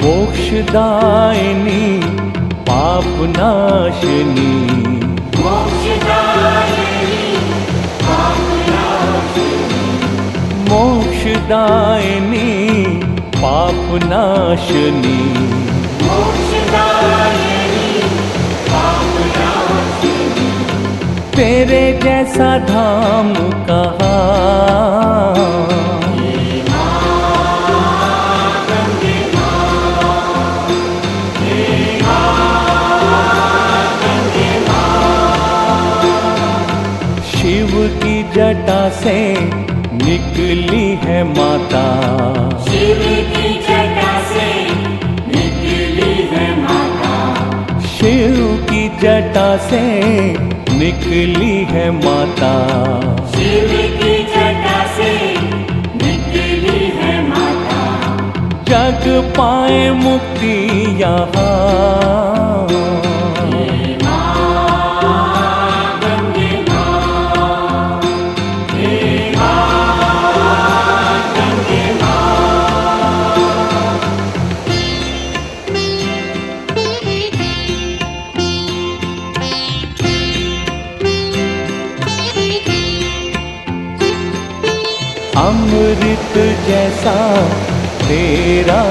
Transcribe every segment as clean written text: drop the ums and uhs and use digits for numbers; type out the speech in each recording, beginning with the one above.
मोक्षदायिनी पापनाशिनी मोक्षदायिनी पापनाशिनी तेरे जैसा धाम कहाँ शिव की जटा से निकली है माता शिव की जटा से निकली है माता शिव की जटा से निकली है माता शिव की जटा से निकली है माता जग पाए मुक्ति यहाँ अमृत जैसा तेरा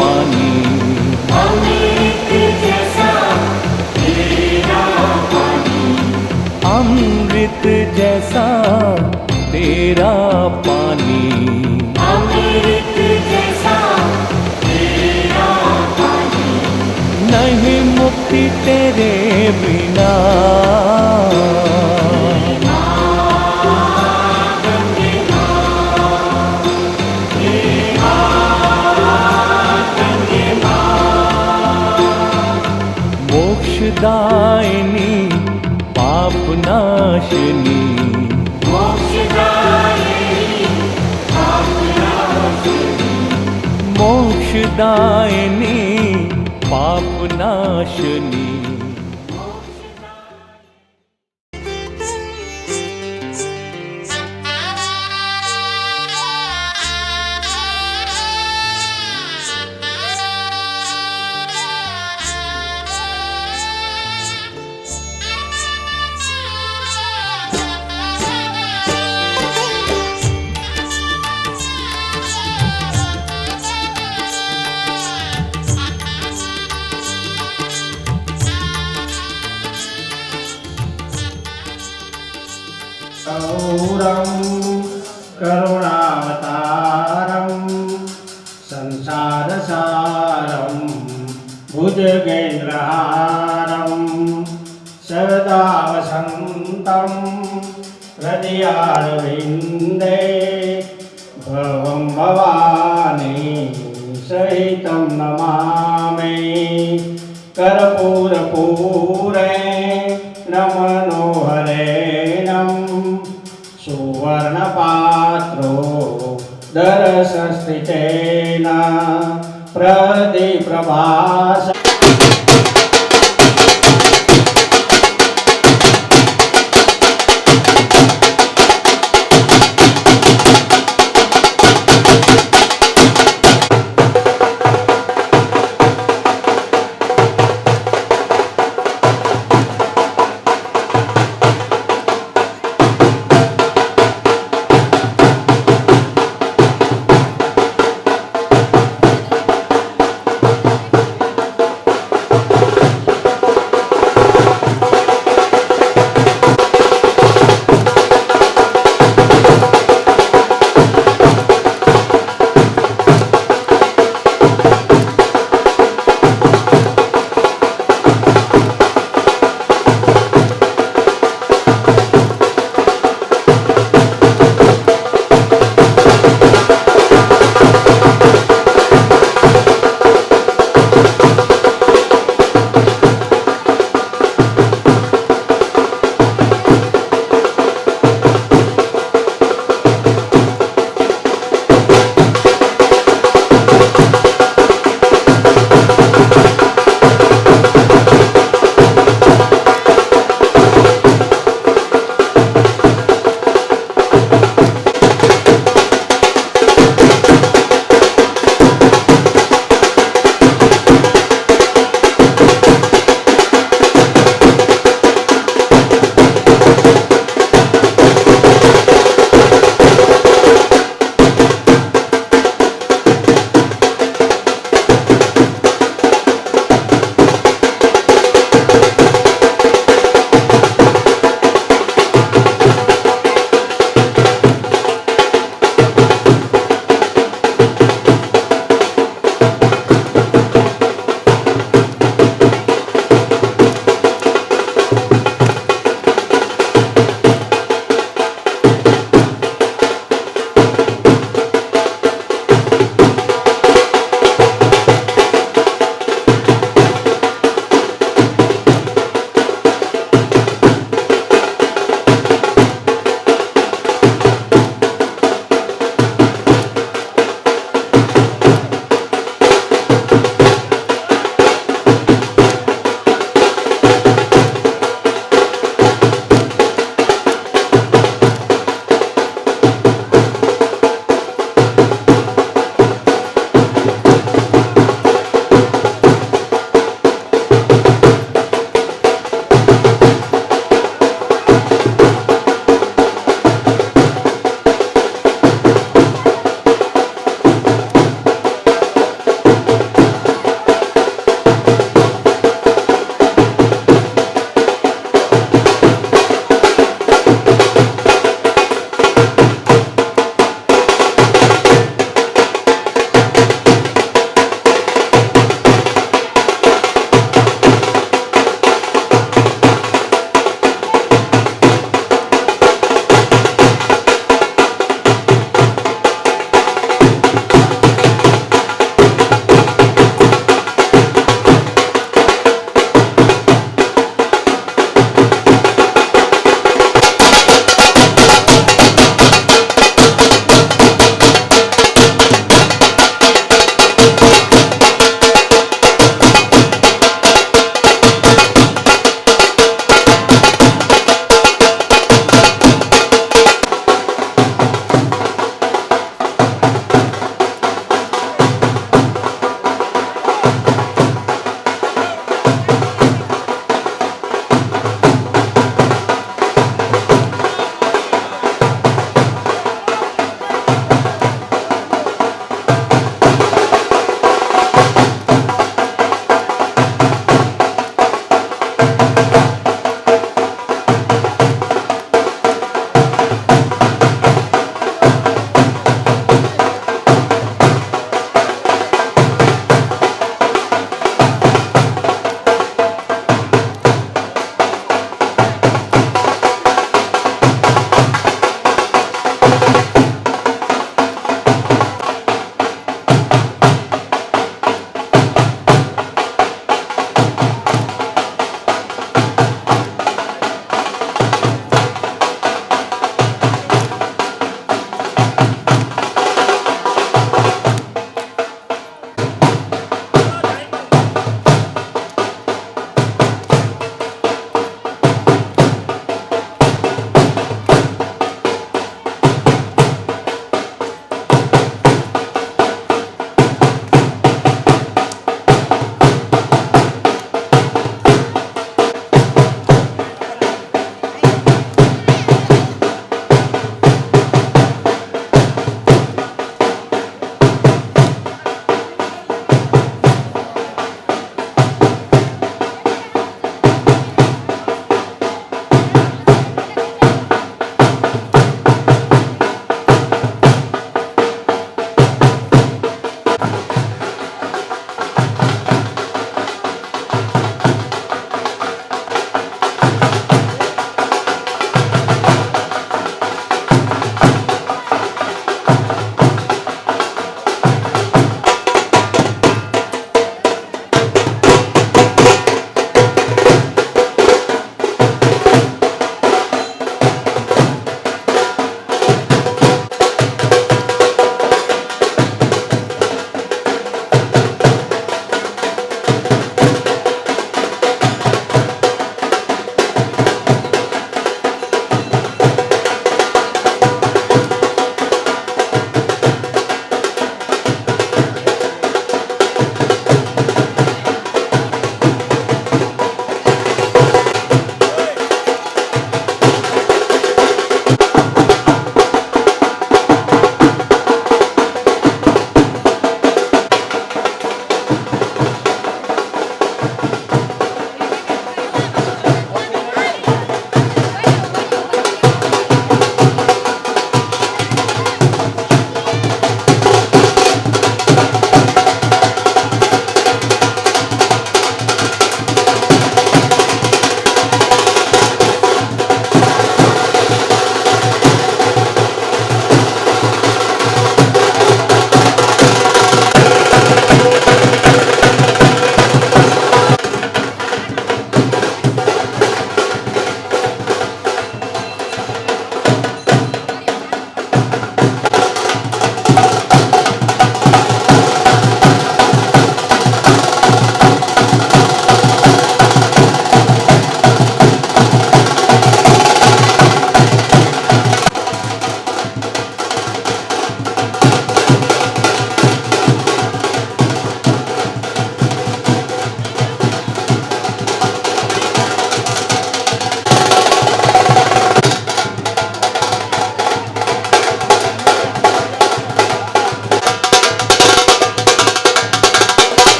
पानी अमृत जैसा तेरा पानी अमृत जैसा तेरा पानी अमृत जैसा तेरा पानी नहीं मुक्ति तेरे बिना मोक्षदायिनी पापनाशिनी मोक्षदायिनी पापनाशिनी गौरं करुणावतारं संसारसारं भुजगेन्द्रहारं सदा वसन्तं हृदयारविन्दे भवं भवानी सहितं नमामि कर्पूरपूरे मनोहरेणं सुवर्णपात्रो दरसस्थितेन प्रदीप्रभास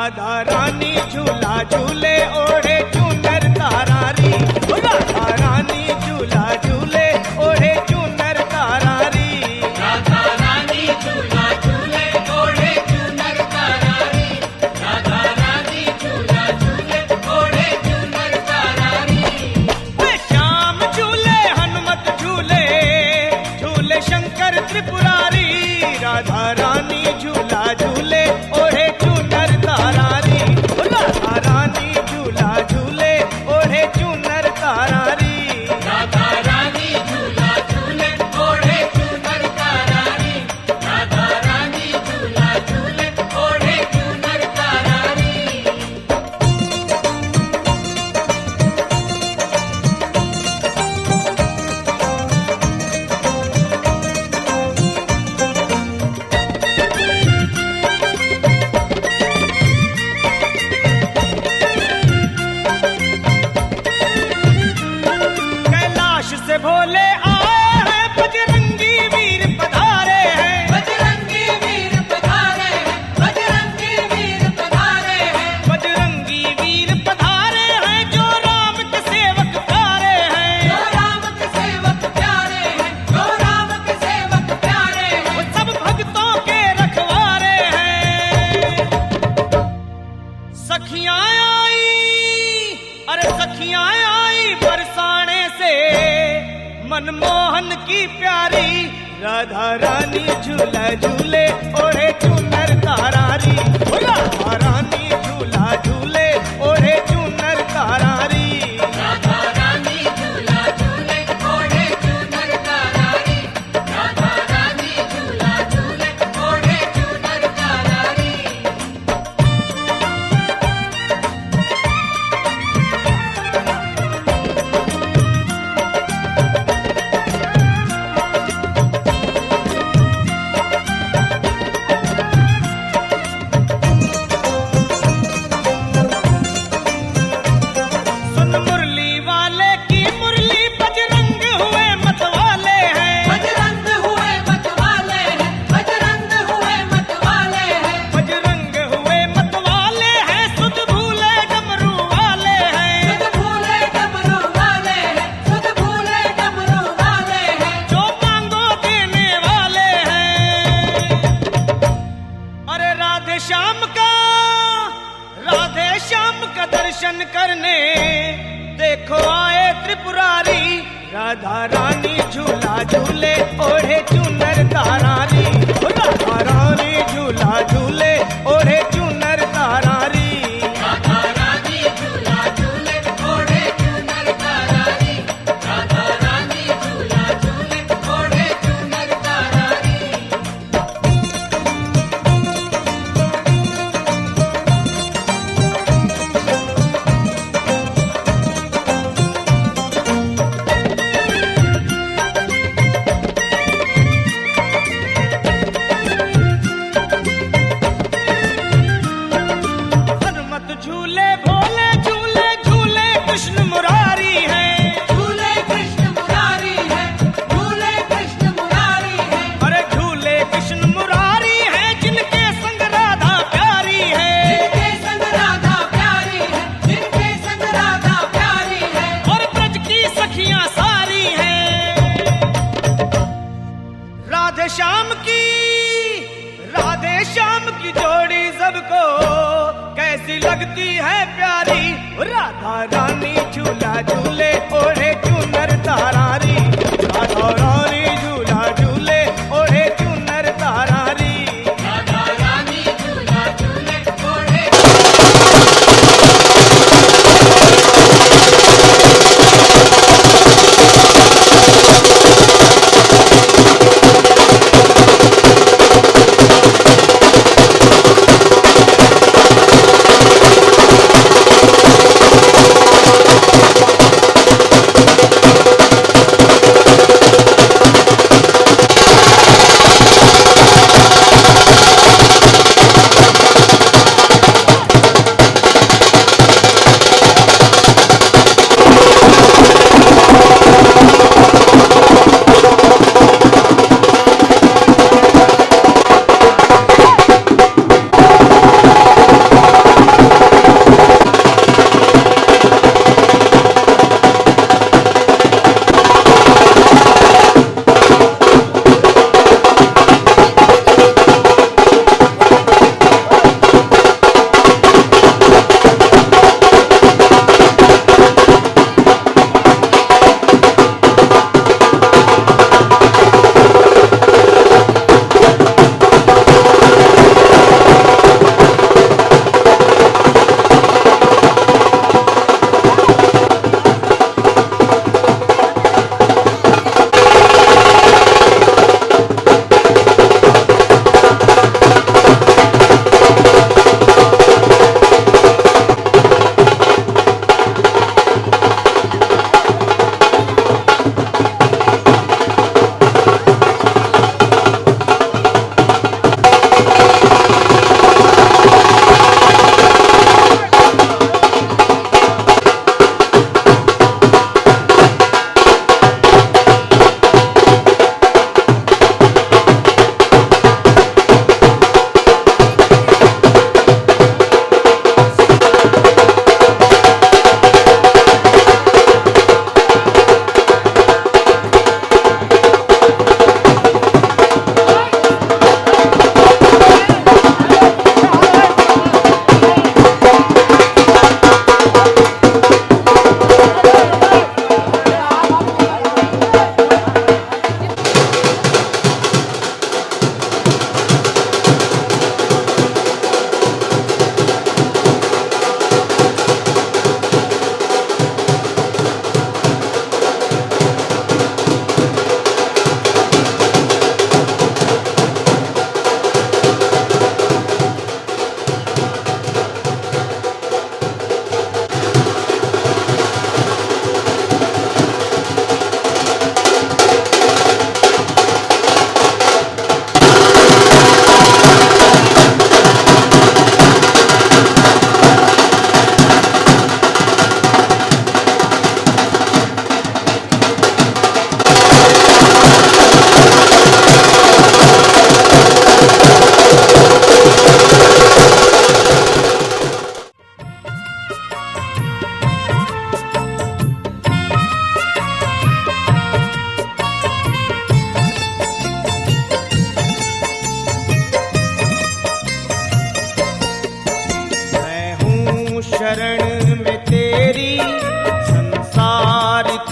राधा रानी झूला झूले ओढ़े चूनर तारारी, राधा रानी झूला झूले ओढ़े चूनर तारारी। राधा रानी झूला झूले ओढ़े चूनर तारारी, राधा रानी झूला झूले ओढ़े चूनर तारारी। वे श्याम झूले हनुमत झूले, झूले शंकर त्रिपुरारी, राधा रानी झूला झूले ओढ़े चूनर तारारी, राधा रानी झूला झूले ओढ़े चूनर तारारी। राधा रानी झूला झूले ओढ़े चूनर तारारी, राधा रानी झूला झूले ओढ़े चूनर तारारी। कैलाश से भोले आए हैं, बजरंगी वीर पधारे हैं, बजरंगी वीर पधारे हैं, बजरंगी वीर पधारे हैं, बजरंगी वीर पधारे हैं, जो राम के सेवक प्यारे हैं, जो राम के सेवक प्यारे हैं, जो राम के सेवक प्यारे हैं। वो सब भक्तों के रखवारे हैं। सखियां आई, अरे सखियां आई बरसाने से, मनमोहन की प्यारी, राधा रानी झूला झूले ओढ़े चूनर तारारी, राधा रानी झूला झूले ओढ़े चूनर तारारी। राधा रानी झूला झूले ओढ़े चूनर तारारी, राधा रानी झूला झूले ओढ़े चूनर तारारी। सुन मुरली वाले की मुरली, बजरंग हुए मतवाले हैं, बजरंग हुए मतवाले हैं, बजरंग हुए मतवाले हैं, बजरंग हुए मतवाले हैं, सुध भूले डमरू वाले हैं, सुध भूले डमरू वाले हैं, सुध भूले डमरू वाले हैं। जो मांगो देने वाले हैं। अरे राधे श्याम का दर्शन करने देखो आए त्रिपुरारी, राधा रानी झूला झूले ओढ़े चूनर तारारी, राधा रानी झूला झूले ओढ़े चूनर तारारी। राधा रानी झूला झूले ओढ़े चूनर तारारी, राधा रानी झूला झूले ओढ़े चूनर तारारी। हनुमत झूले भोले झूले, झूले कृष्ण मुरारी हैं, झूले कृष्ण मुरारी है, झूले कृष्ण मुरारी है, अरे झूले कृष्ण मुरारी हैं, जिनके संग राधा प्यारी है, जिनके संग राधा प्यारी है, जिनके संग राधा प्यारी है। और ब्रज की सखियां सारी हैं। राधे श्याम की जोड़ी सबको कैसी लगती है प्यारी, राधा रानी झूला झूले ओढ़े चूनर तारारी, राधा रानी झूला झूले ओढ़े चूनर तारारी। राधा रानी झूला झूले ओढ़े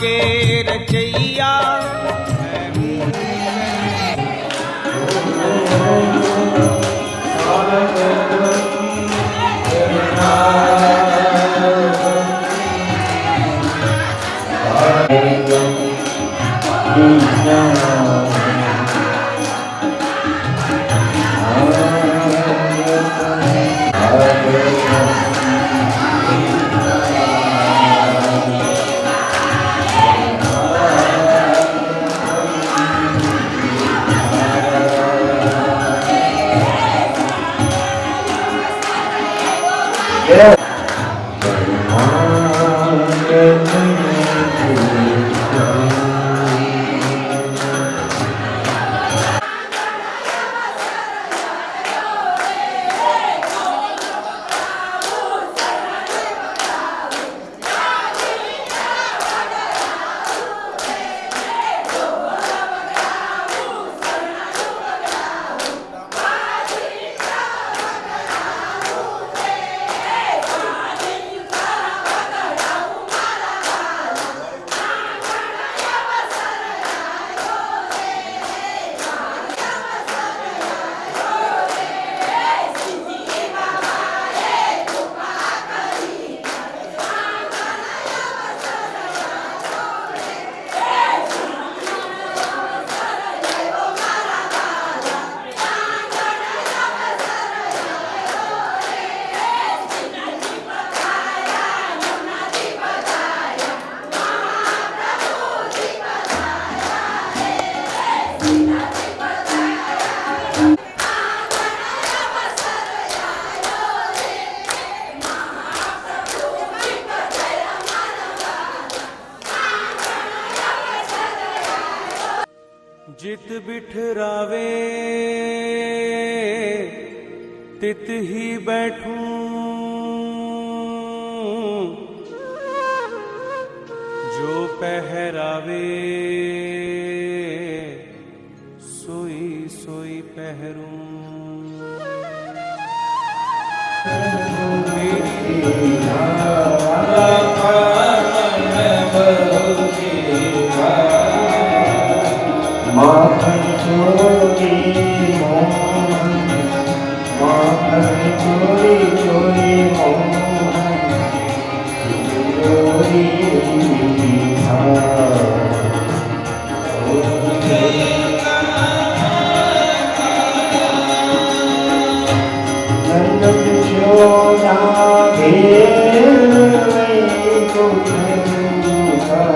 के रचैया मैं हूँ जित बिठरावे तित ही बैठूं जो पहरावे सोई सोई पहरूं माखन चोरी मोहन माखन चोरी चोरी मोहन चोरी नंदन चोरा घेर कुछ जीवा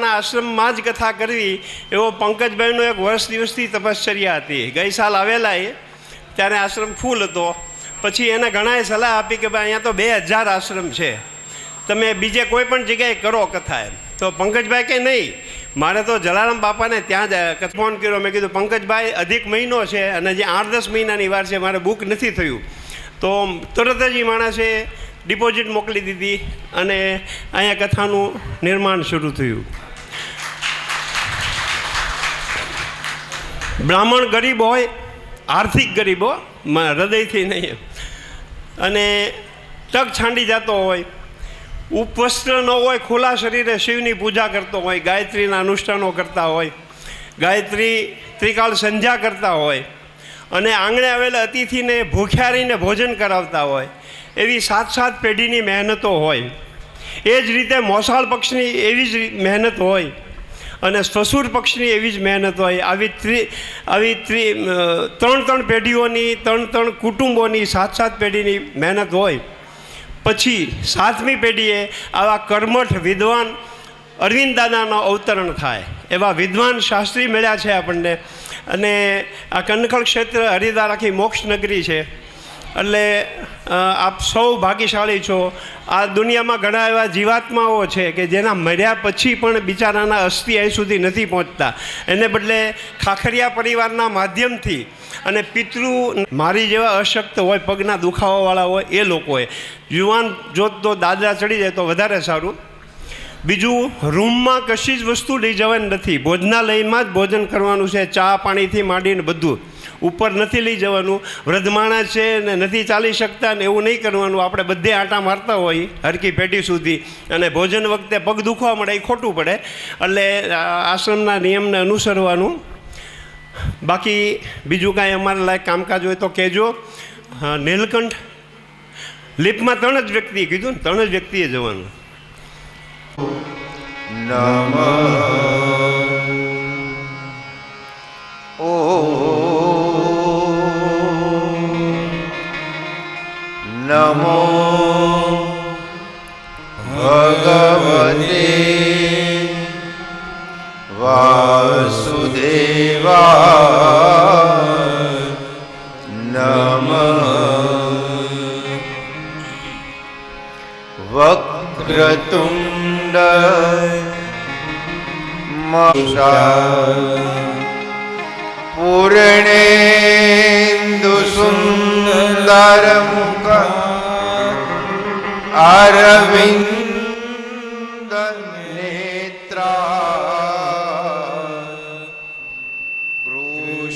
બાપાના આશ્રમમાં જ કથા કરવી એવો પંકજભાઈનો એક વર્ષ દિવસથી તપશ્ચર્યા હતી. ગઈ સાલ આવેલા એ ત્યારે આશ્રમ ફૂલ હતો. પછી એને ઘણાએ સલાહ આપી કે ભાઈ અહીંયા તો 2000 આશ્રમ છે, તમે બીજે કોઈ પણ જગ્યાએ કરો કથા એમ. તો પંકજભાઈ કે નહીં, મારે તો જલારામ બાપાને ત્યાં જ ફોન કર્યો. મેં કીધું પંકજભાઈ અધિક મહિનો છે અને જે 8-10 મહિનાની વાર છે, મારે બુક નથી થયું. તો તરત જ એ માણસે ડિપોઝિટ મોકલી દીધી અને અહીંયા કથાનું નિર્માણ શરૂ થયું. બ્રાહ્મણ ગરીબ હોય, આર્થિક ગરીબ હો, હૃદયથી નહીં, અને ટક છાંડી જતો હોય, ઉપવસ્ત્ર ન હોય, ખુલ્લા શરીરે શિવની પૂજા કરતો હોય, ગાયત્રીના અનુષ્ઠાનો કરતા હોય, ગાયત્રી ત્રિકાળ સંધ્યા કરતા હોય અને આંગણે આવેલા અતિથિને ભૂખ્યા રહીને ભોજન કરાવતા હોય, એવી 7 પેઢીની મહેનતો હોય. એ જ રીતે મોસાળ પક્ષની એવી જ મહેનત હોય અને સસુર પક્ષની એવી જ મહેનત હોય. આવી 3 પેઢીઓની, 3 કુટુંબોની 7 પેઢીની મહેનત હોય. પછી 7મી પેઢીએ આવા કર્મઠ વિદ્વાન અરવિંદ દાદાનો અવતરણ થાય એવા વિદ્વાન શાસ્ત્રી મળ્યા છે આપણને. અને આ કનખલ ક્ષેત્ર હરિદ્વાર આખી મોક્ષ નગરી છે. એટલે આપ સૌ ભાગ્યશાળી છો. આ દુનિયામાં ઘણા એવા જીવાત્માઓ છે કે જેના મર્યા પછી પણ બિચારાના અસ્થિ અહીં સુધી નથી પહોંચતા. એને બદલે ખાખરિયા પરિવારના માધ્યમથી અને પિતૃ મારી જેવા અશક્ત હોય, પગના દુખાવાવાળા હોય, એ લોકોએ યુવાન જોત તો દાદરા ચડી જાય તો વધારે સારું. બીજું, રૂમમાં કશી જ વસ્તુ લઈ જવાની નથી, ભોજનાલયમાં જ ભોજન કરવાનું છે. ચા પાણીથી માંડીને બધું ઉપર નથી લઈ જવાનું. વૃદ્ધ માણસ છે ને નથી ચાલી શકતા ને એવું નહીં કરવાનું. આપણે બધે આંટા મારતા હોય હરકી પેઢી સુધી અને ભોજન વખતે પગ દુખવા મળે એ ખોટું પડે. એટલે આશ્રમના નિયમને અનુસરવાનું. બાકી બીજું કાંઈ અમારા લાયક કામકાજ હોય તો કહેજો. નીલકંઠ લિપમાં 3 જ વ્યક્તિએ કીધું ને, 3 જ વ્યક્તિએ જવાનું. નમઃ ઓ નમો ભગવતે વાસુદેવાય નમઃ વક્રતુંડ પૂર્ણેન્દુ સુંદર મુખ અરવિંદ નેત્રા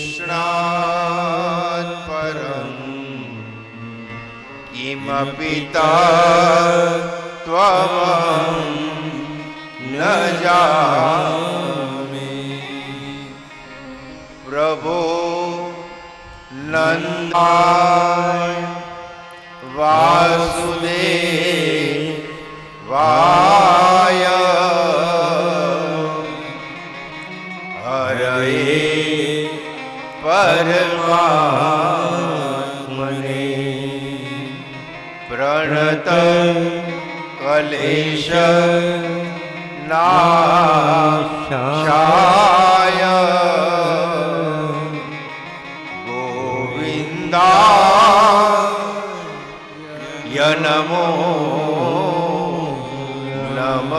કૃષ્ણાત પરમ કિમપિ ત્વમ ન જામે પ્રભો નંદાય વાસુદેવાય હરયે પરમાત્મને પ્રણત કલેશ નાશાય ગોવિંદાય નમો નમઃ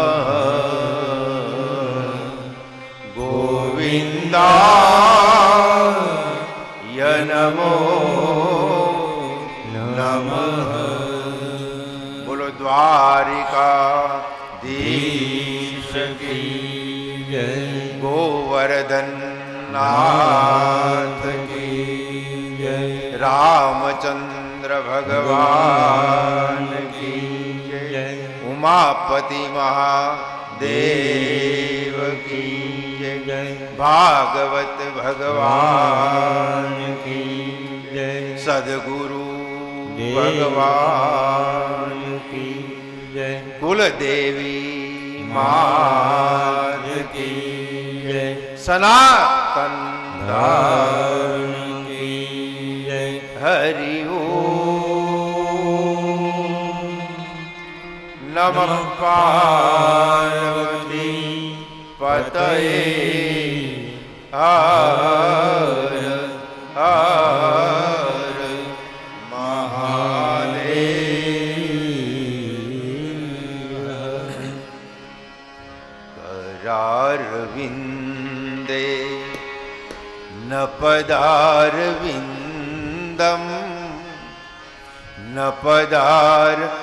ગોવિંદાય નમો નમઃ. બોલો દ્વારિકાધીશ કી જય, ગોવર્ધન નાથ કી જય, રામચંદ્ર ભગવાન કી જય, ઉમાપતિ મહાદેવ કી જય, ભાગવત ભગવાન કી જય, સદગુરુ ભગવાન કી જય, કુલદેવી માત કી જય, સનાતન ધર્મ કી જય. હરિ ઓમ નમઃ પાર્વતી પતયે હર હર મહાદેવ. करारविन्दे न पदारविन्दं न पदारविन्दं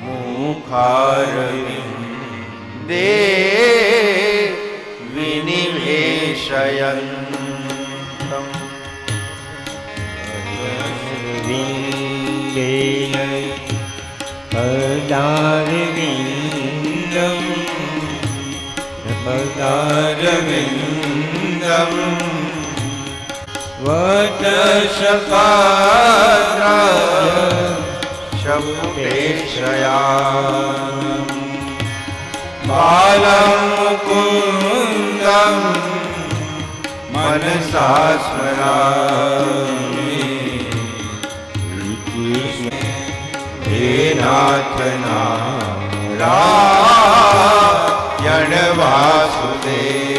मुखारविन्दे विनिवेशयन्तम्. पदारविन्दं पदारविन्दं वटशपात्र शब्देशयामि बालं मुकुन्दं मनसा स्मरामि. हे नाथ नारायण वासुदेव.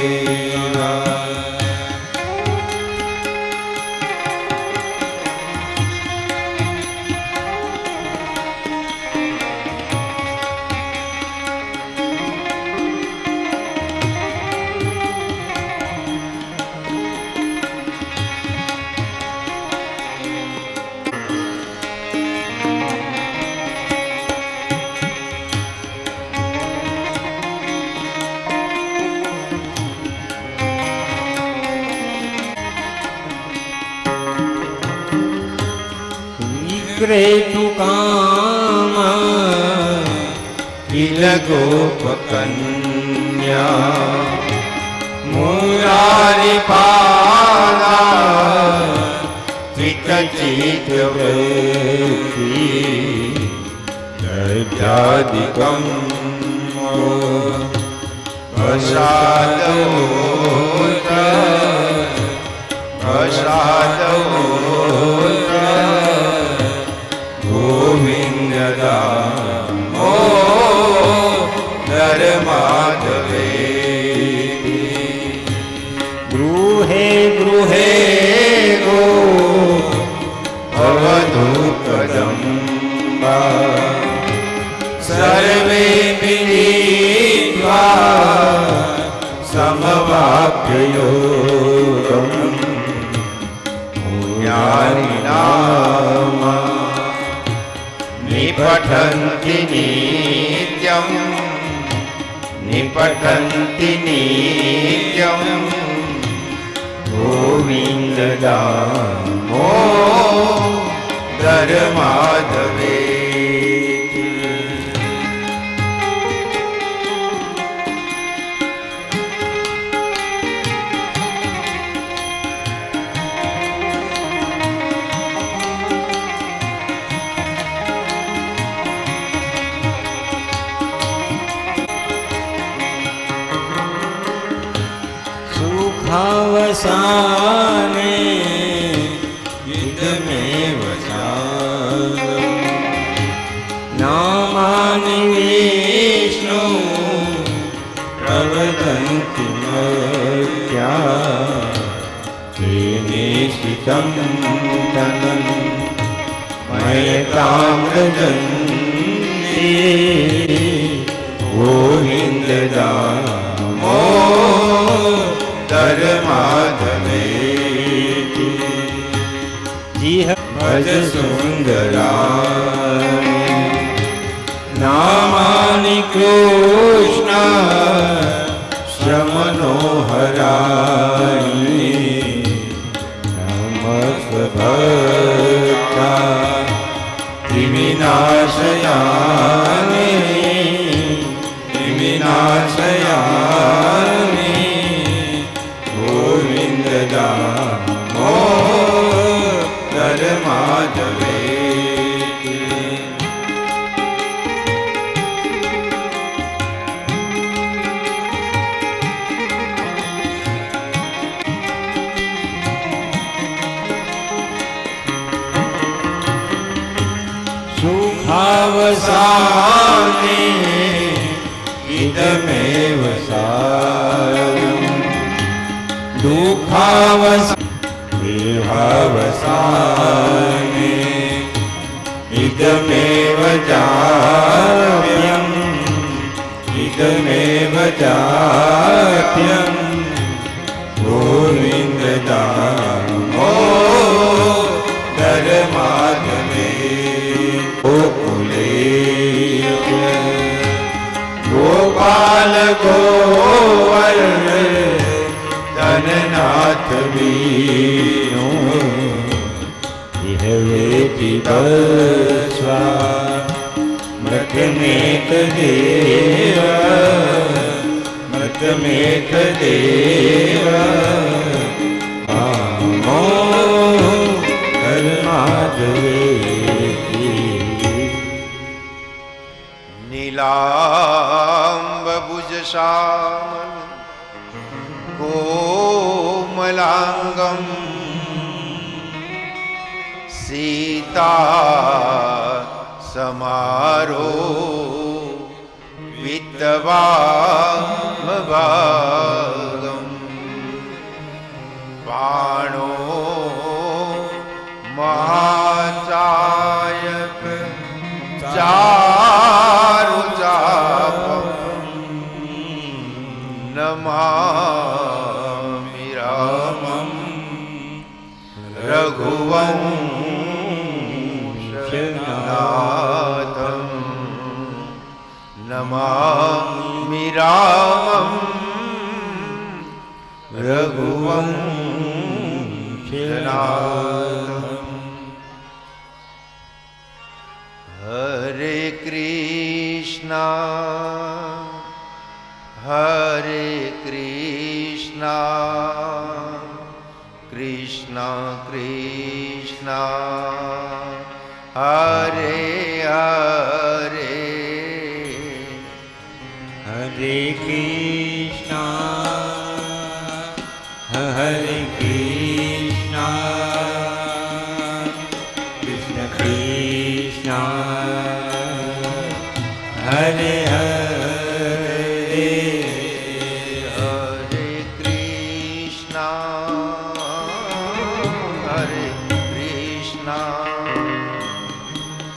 क्रेतु काम किल गोपकन्या मुरारी पाला चित्तचित्तवृत्ति दर्जादिकं प्रसादोत्र गोविंद दामोदर माधवे. गृहे गृहे गो अवधूतदम्बा सर्वे विदित्वा समवाप्ययोगम् ज्ञानिनाम निपठन्ति नित्यं निपठन्ति नित्यं गोविन्द दामोदर माधवे. सुखावसाने युद्धमेव चालम् नामानि विष्णु प्रवदन्ति मर्त्या तेने स्थितं तनं मयतां व्रजन्ति गोविन्द दामोदर माधवे. जिह भज सुन्दराणि नामानि कृष्ण श्रमनोहराणि नमस्भक्ता त्रिविनाशयानि त्रिविनाशयानि गोविन्द दामोदर माधवे. सुखावसाने इदमेव सारम् दुःखावसाने इदमेव जाप्यम् इदमेव जाप्यम् गोविन्ददामो धर्माधमे गोकुले गोपाल गोवर्धन धननाथ वीणु इह वेति बस्वा मृतमेक देव मृतमेक देव आमो धर्माधवे नीलाम्बुज श्यामल कोमलांगम सीता समारो विद्वामभागम बाणो महाचायक चारुचापम नमामि रामं रघुवंशनाथं नमामि रामं रघुवंशनाथं हरे कृष्णा हरे कृष्णा कृष्णा कृष्णा हरे हरे हरे कृष्णा हरे कृष्णा कृष्ण कृष्णा हरे हरे हरे कृष्णा हरे कृष्णा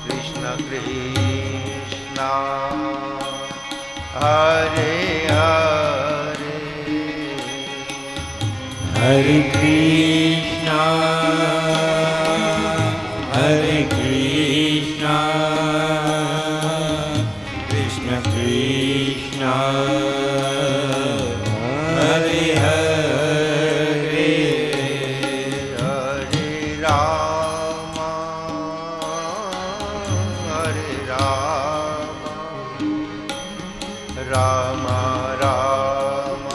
कृष्ण कृष्णा हरे हरे हरे कृष्णा हरे कृष्णा कृष्ण कृष्णा हरे हरे हरे राम राम राम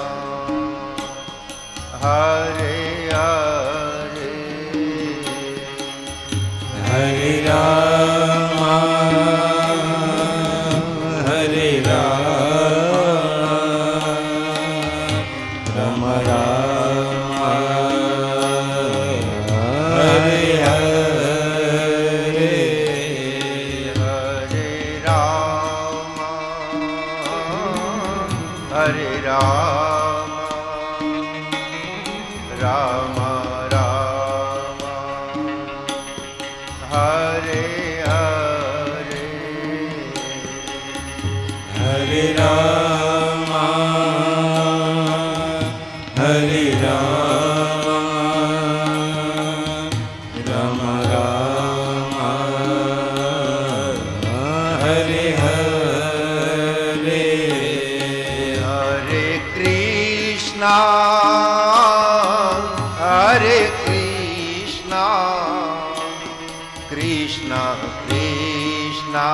हरे हरे हरे राम हरे राम राम हरे हरे हरे राम हरे राम राम राम हरे हरे हरे राम हरे राम राम राम हरे हरे हरे कृष्णा हरे कृष्णा कृष्णा कृष्णा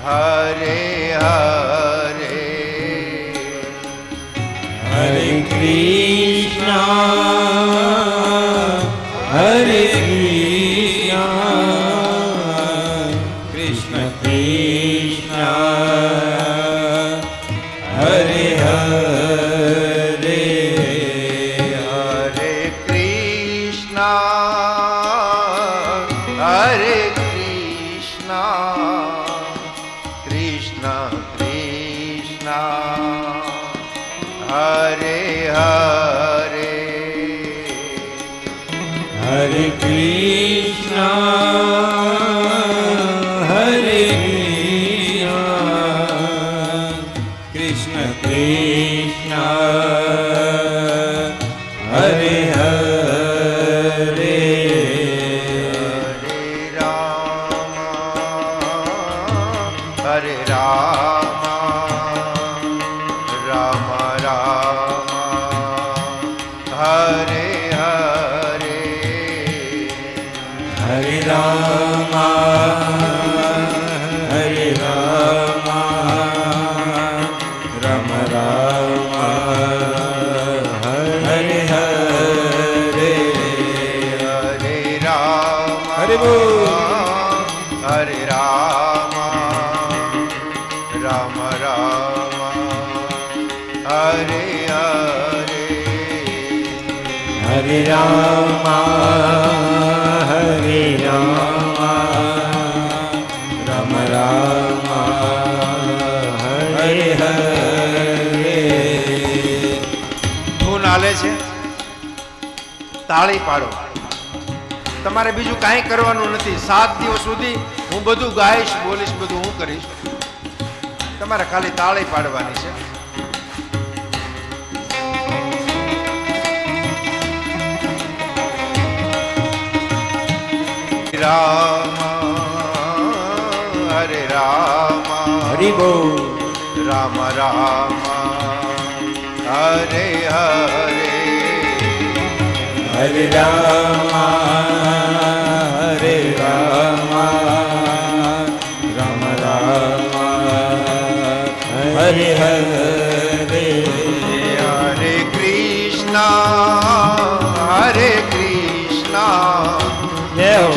हरे हरे हरे कृष्णा हरे कृष्णा कृष्ण कृष्णा हरे हरे हरे कृष्णा हरे कृष्णा कृष्णा कृष्णा હરે હરે Hare Krishna, Hare Krishna, Krishna Krishna, Hare Hare, હરે રામ રામ રામ હરે હરે Hare Rama, Hare Rama, Rama Rama, Hare Hare, હરે રામ Hare Bol. હરે રામ રામ રામ હરે હરે Hare Rama, Hare Rama, Rama Rama, Hare Hare. ધૂન હાલે છે, તાળી પાડો. તમારે બીજું કાંઈ કરવાનું નથી. 7 દિવસ સુધી હું બધું ગાઈશ, બોલીશ, બધું હું કરીશ. તમારે ખાલી તાળી પાડવાની છે. રામ હરે રામ Hare Bol. રામ રામ હરે હરે Hare Rama, Hare Rama, Rama Rama, Hare Hare, હરે કૃષ્ણ હરે કૃષ્ણ જય હો.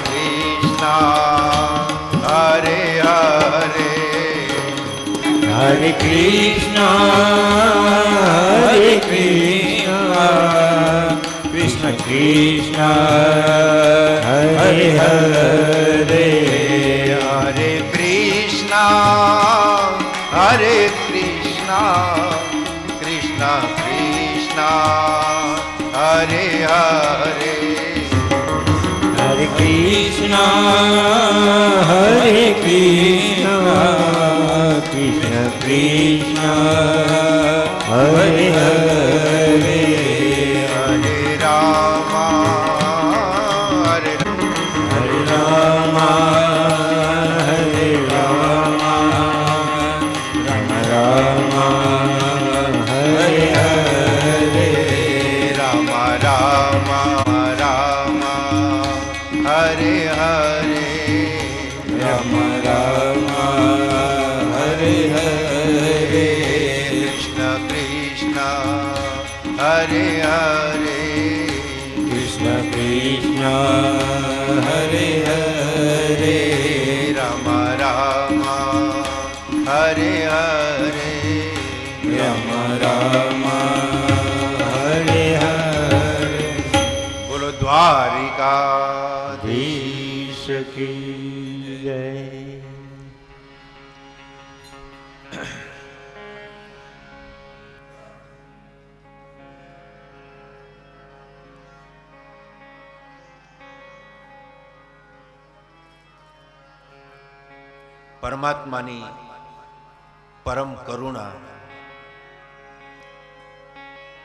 કૃષ્ણ હરે હરે Hare Krishna, Hare Krishna, Krishna Krishna, Hare Hare, હરે કૃષ્ણ હરે કૃષ્ણ કૃષ્ણ કૃષ્ણ હરે હરે Hare Krishna, Hare Krishna, Krishna Krishna, Hare Hare, હરે રામ હરે Hare Rama, Hare Rama, Rama Rama, Hare Hare, Ram Ram Ram હરે હરે Rama Rama, Hare Hare, Krishna Krishna હરે હરે Krishna Krishna, Hare Hare, Ram Ram હરે હરે Rama Rama, Hare Hare. બોલો Dwarka Desh ki jai. પરમાત્માની પરમ કરુણા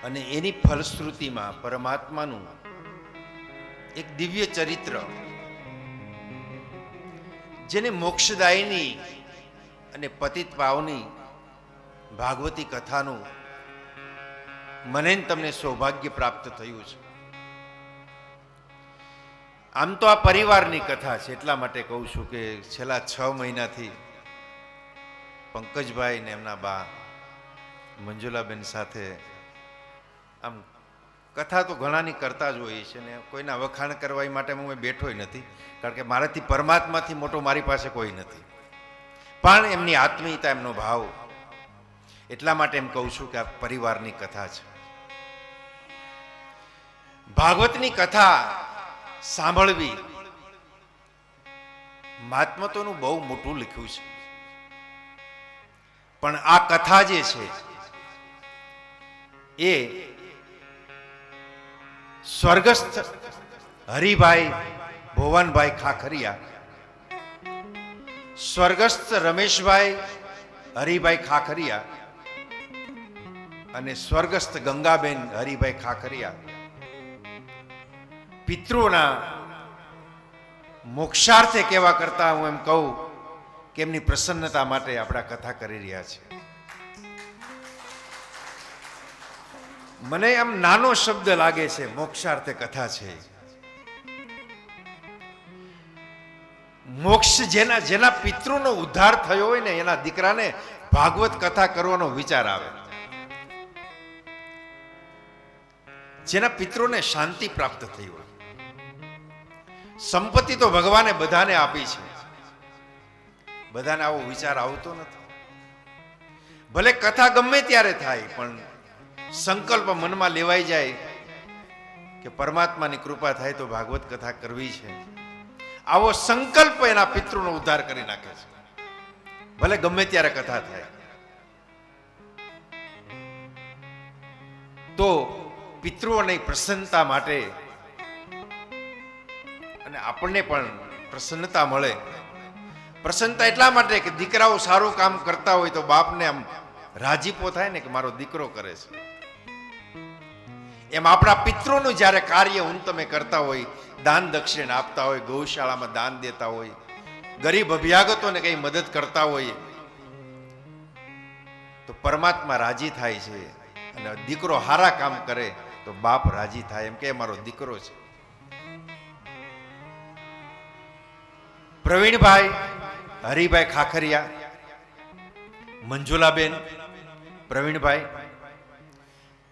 અને એની ફલશ્રુતિમાં પરમાત્માનું એક દિવ્ય ચરિત્ર, જેને મોક્ષદાયિની અને પતિત પાવની ભાગવતી કથાનું મને ને તમને સૌભાગ્ય પ્રાપ્ત થયું છે. આમ તો આ પરિવારની કથા છે, એટલા માટે કહું છું કે છેલ્લા 6 મહિનાથી પંકજભાઈ ને એમના બા મંજુલાબેન સાથે આમ કથા તો ઘણાની કરતા જ હોઈએ છે ને કોઈના વખાણ કરવા માટે હું બેઠોય નથી, કારણ કે મારાથી પરમાત્માથી મોટો મારી પાસે કોઈ નથી. પણ એમની આત્મીયતા, એમનો ભાવ, એટલા માટે એમ કહું છું કે આ પરિવારની કથા છે. ભાગવતની કથા સાંભળવી મહાત્મતોનું બહુ મોટું લખ્યું છે, પણ આ કથા જે છે એ સ્વર્ગસ્થ હરિભાઈ ભુવનભાઈ ખાખરિયા, સ્વર્ગસ્થ રમેશભાઈ હરિભાઈ ખાખરિયા અને સ્વર્ગસ્થ ગંગાબેન હરિભાઈ ખાખરિયા પિતૃઓના મોક્ષાર્થે કહેવા કરતા હું એમ કહું કે એમની પ્રસન્નતા માટે આપણા કથા કરી રહ્યા છે. મને આમ નાનો શબ્દ લાગે છે, મોક્ષાર્થે કથા છે. મોક્ષ જેના પિતૃનો ઉદ્ધાર થયો હોય ને એના દીકરાને ભાગવત કથા કરવાનો વિચાર આવે. જેના પિતૃને શાંતિ પ્રાપ્ત થઈ હોય. સંપત્તિ તો ભગવાને બધાને આપી છે, બધાને આવો વિચાર આવતો નથી. ભલે કથા ગમે ત્યારે થાય પણ સંકલ્પ મનમાં લેવાઈ જાય કે પરમાત્માની કૃપા થાય તો ભાગવત કથા કરવી છે, આવો સંકલ્પ એના પિતૃનો ઉદ્ધાર કરી નાખે છે. ભલે ગમે ત્યારે કથા થાય. તો પિતૃઓની પ્રસન્નતા માટે અને આપણને પણ પ્રસન્નતા મળે. પ્રસન્નતા એટલા માટે કે દીકરાઓ સારું કામ કરતા હોય તો બાપને આમ રાજીપો થાય ને કે મારો દીકરો કરે છે. એમ આપણા પિતૃનું જ્યારે કાર્ય હું તમે કરતા હોય, દાન દક્ષિણ આપતા હોય, ગૌશાળામાં દાન દેતા હોય, ગરીબ અભ્યાગતોને કઈ મદદ કરતા હોય તો પરમાત્મા રાજી થાય છે. અને દીકરો હારા કામ કરે તો બાપ રાજી થાય, એમ કે મારો દીકરો છે. પ્રવીણભાઈ હરિભાઈ ખાખરિયા, મંજુલાબેન પ્રવીણભાઈ,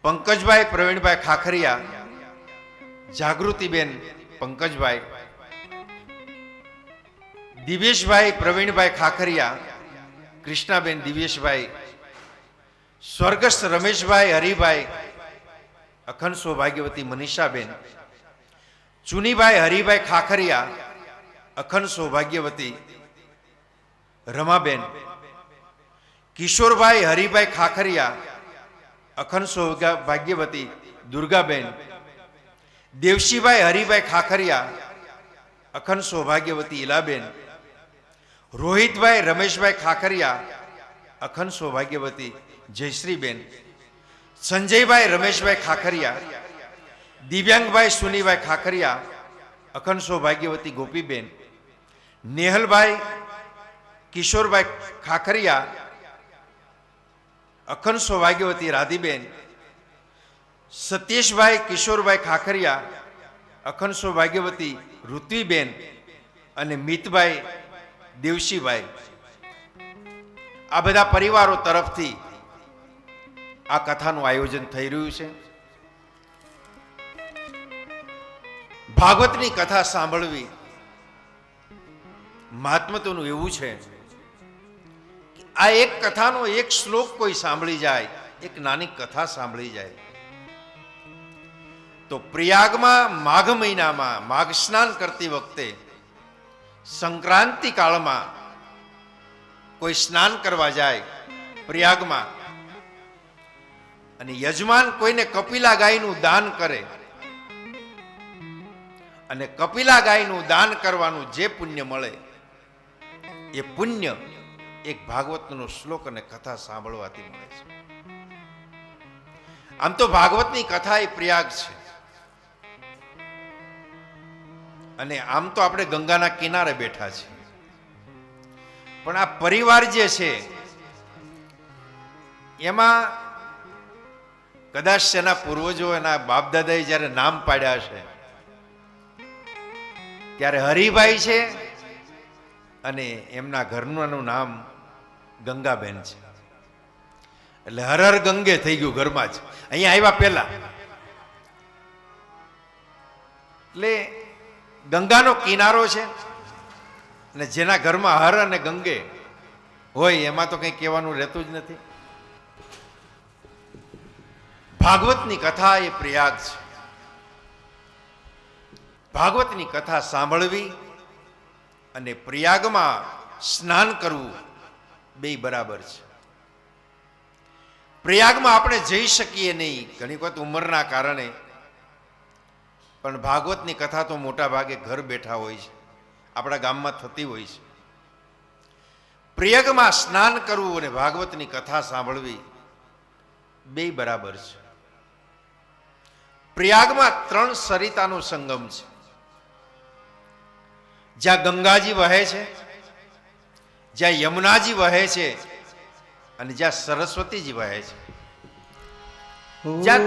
પંકજભાઈ પ્રવીણભાઈ ખાખરિયા, જાગૃતિબેન પંકજભાઈ, દિવેશભાઈ પ્રવીણભાઈ ખાખરિયા, કૃષ્ણાબેન દિવેશભાઈ, સ્વર્ગસ્થ રમેશભાઈ હરિભાઈ, અખંડ સૌભાગ્યવતી મનીષાબેન, ચુનીભાઈ હરિભાઈ ખાખરિયા, અખંડ સૌભાગ્યવતી રમાબેન, કિશોરભાઈ હરિભાઈ ખાખરિયા, અખંડ સૌભાગ્યવતી દુર્ગાબેન, દેવશીભાઈ હરિભાઈ ખાખરિયા, અખંડ સૌભાગ્યવતી ઈલાબેન, રોહિતભાઈ રમેશભાઈ ખાખરિયા, અખંડ સૌભાગ્યવતી જયશ્રીબેન, સંજયભાઈ રમેશભાઈ ખાખરિયા, દિવ્યાંગભાઈ સુનીભાઈ ખાખરિયા, અખંડ સૌભાગ્યવતી ગોપીબેન, નેહલભાઈ કિશોરભાઈ ખાખરિયા, અખંડ સૌભાગ્યવતી રાધીબેન, સતીશભાઈ કિશોરભાઈ ખાખરિયા, અખંડ સૌભાગ્યવતી ઋત્વીબેન અને મિતભાઈ દેવશીભાઈ. આ બધા પરિવારો તરફથી આ કથાનું આયોજન થઈ રહ્યું છે. ભાગવતની કથા સાંભળવી મહાત્મતનું એવું છે કે આ એક કથાનો એક શ્લોક કોઈ સાંભળી જાય, એક નાની કથા સાંભળી જાય તો પ્રયાગમાં માઘ મહિનામાં માઘ સ્નાન કરતી વખતે સંક્રાંતિ કાળમાં કોઈ સ્નાન કરવા જાય પ્રયાગમાં અને યજમાન કોઈને કપિલા ગાયનું દાન કરે અને કપિલા ગાયનું દાન કરવાનું જે પુણ્ય મળે એ પુણ્ય એક ભાગવતનો શ્લોક અને કથા સાંભળવાથી મળે છે. આમ તો ભાગવતની કથા એ પ્રયાગ છે અને આમ તો આપણે ગંગાના કિનારે બેઠા છીએ, પણ આ પરિવાર જે છે એમાં કદાચ એના પૂર્વજો એના બાપ દાદાએ જ્યારે નામ પાડ્યા છે ત્યારે હરિભાઈ છે અને એમના ઘરનું નામ ગંગાબેન છે. એટલે હર હર ગંગે થઈ ગયું ઘરમાં જ. અહીંયા આવ્યા પહેલા એટલે ગંગાનો કિનારો છે અને જેના ઘરમાં હર અને ગંગે હોય એમાં તો કંઈ કહેવાનું રહેતું જ નથી. ભાગવતની કથા એ પ્રયાગ છે. ભાગવતની કથા સાંભળવી અને પ્રયાગમાં સ્નાન કરવું બે બરાબર છે. પ્રયાગમાં આપણે જઈ શકીએ નહીં ઘણી વખત ઉંમરના કારણે, પણ ભાગવતની કથા તો મોટા ભાગે ઘર બેઠા હોય છે, આપણા ગામમાં થતી હોય છે. પ્રયાગમાં સ્નાન કરવું અને ભાગવતની કથા સાંભળવી બે બરાબર છે. પ્રયાગમાં 3 સરિતાનો સંગમ છે. જ્યાં ગંગાજી વહે છે, જ્યાં યમુનાજી વહે છે અને જ્યાં સરસ્વતીજી વહે છે. જ્યાં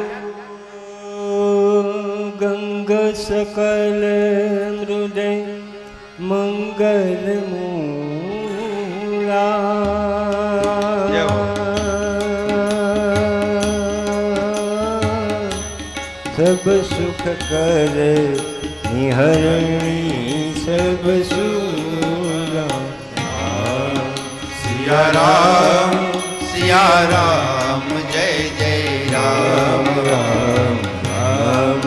ગંગ સકલ હૃદય મંગલ મૂળા સબ સુખ કરે નિહરણી સબ સુરા. સિયા રામ જય જય રામ રામ રામ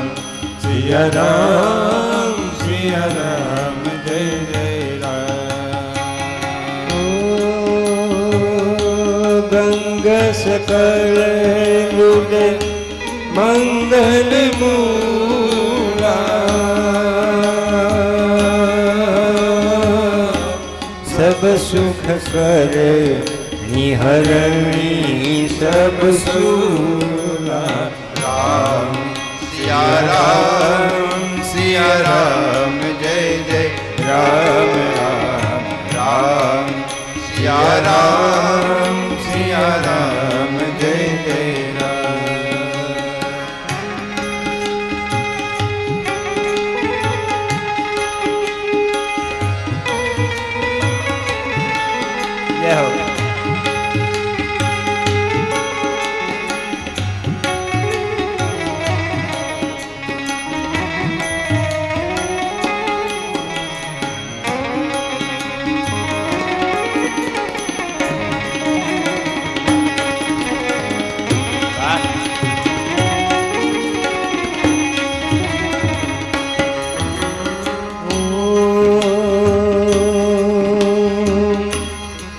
સિયા રામ સિયા રામ જય જય રામ. ગંગ સકલ હૃદય મંગલ મૂળા સબ સુખ કરે નિહરણી સબ સુરા. રામ સિયા રામ જય જય રામ રામ રામ સિયા રામ સિયા રામ જય જય રામ. જય હો.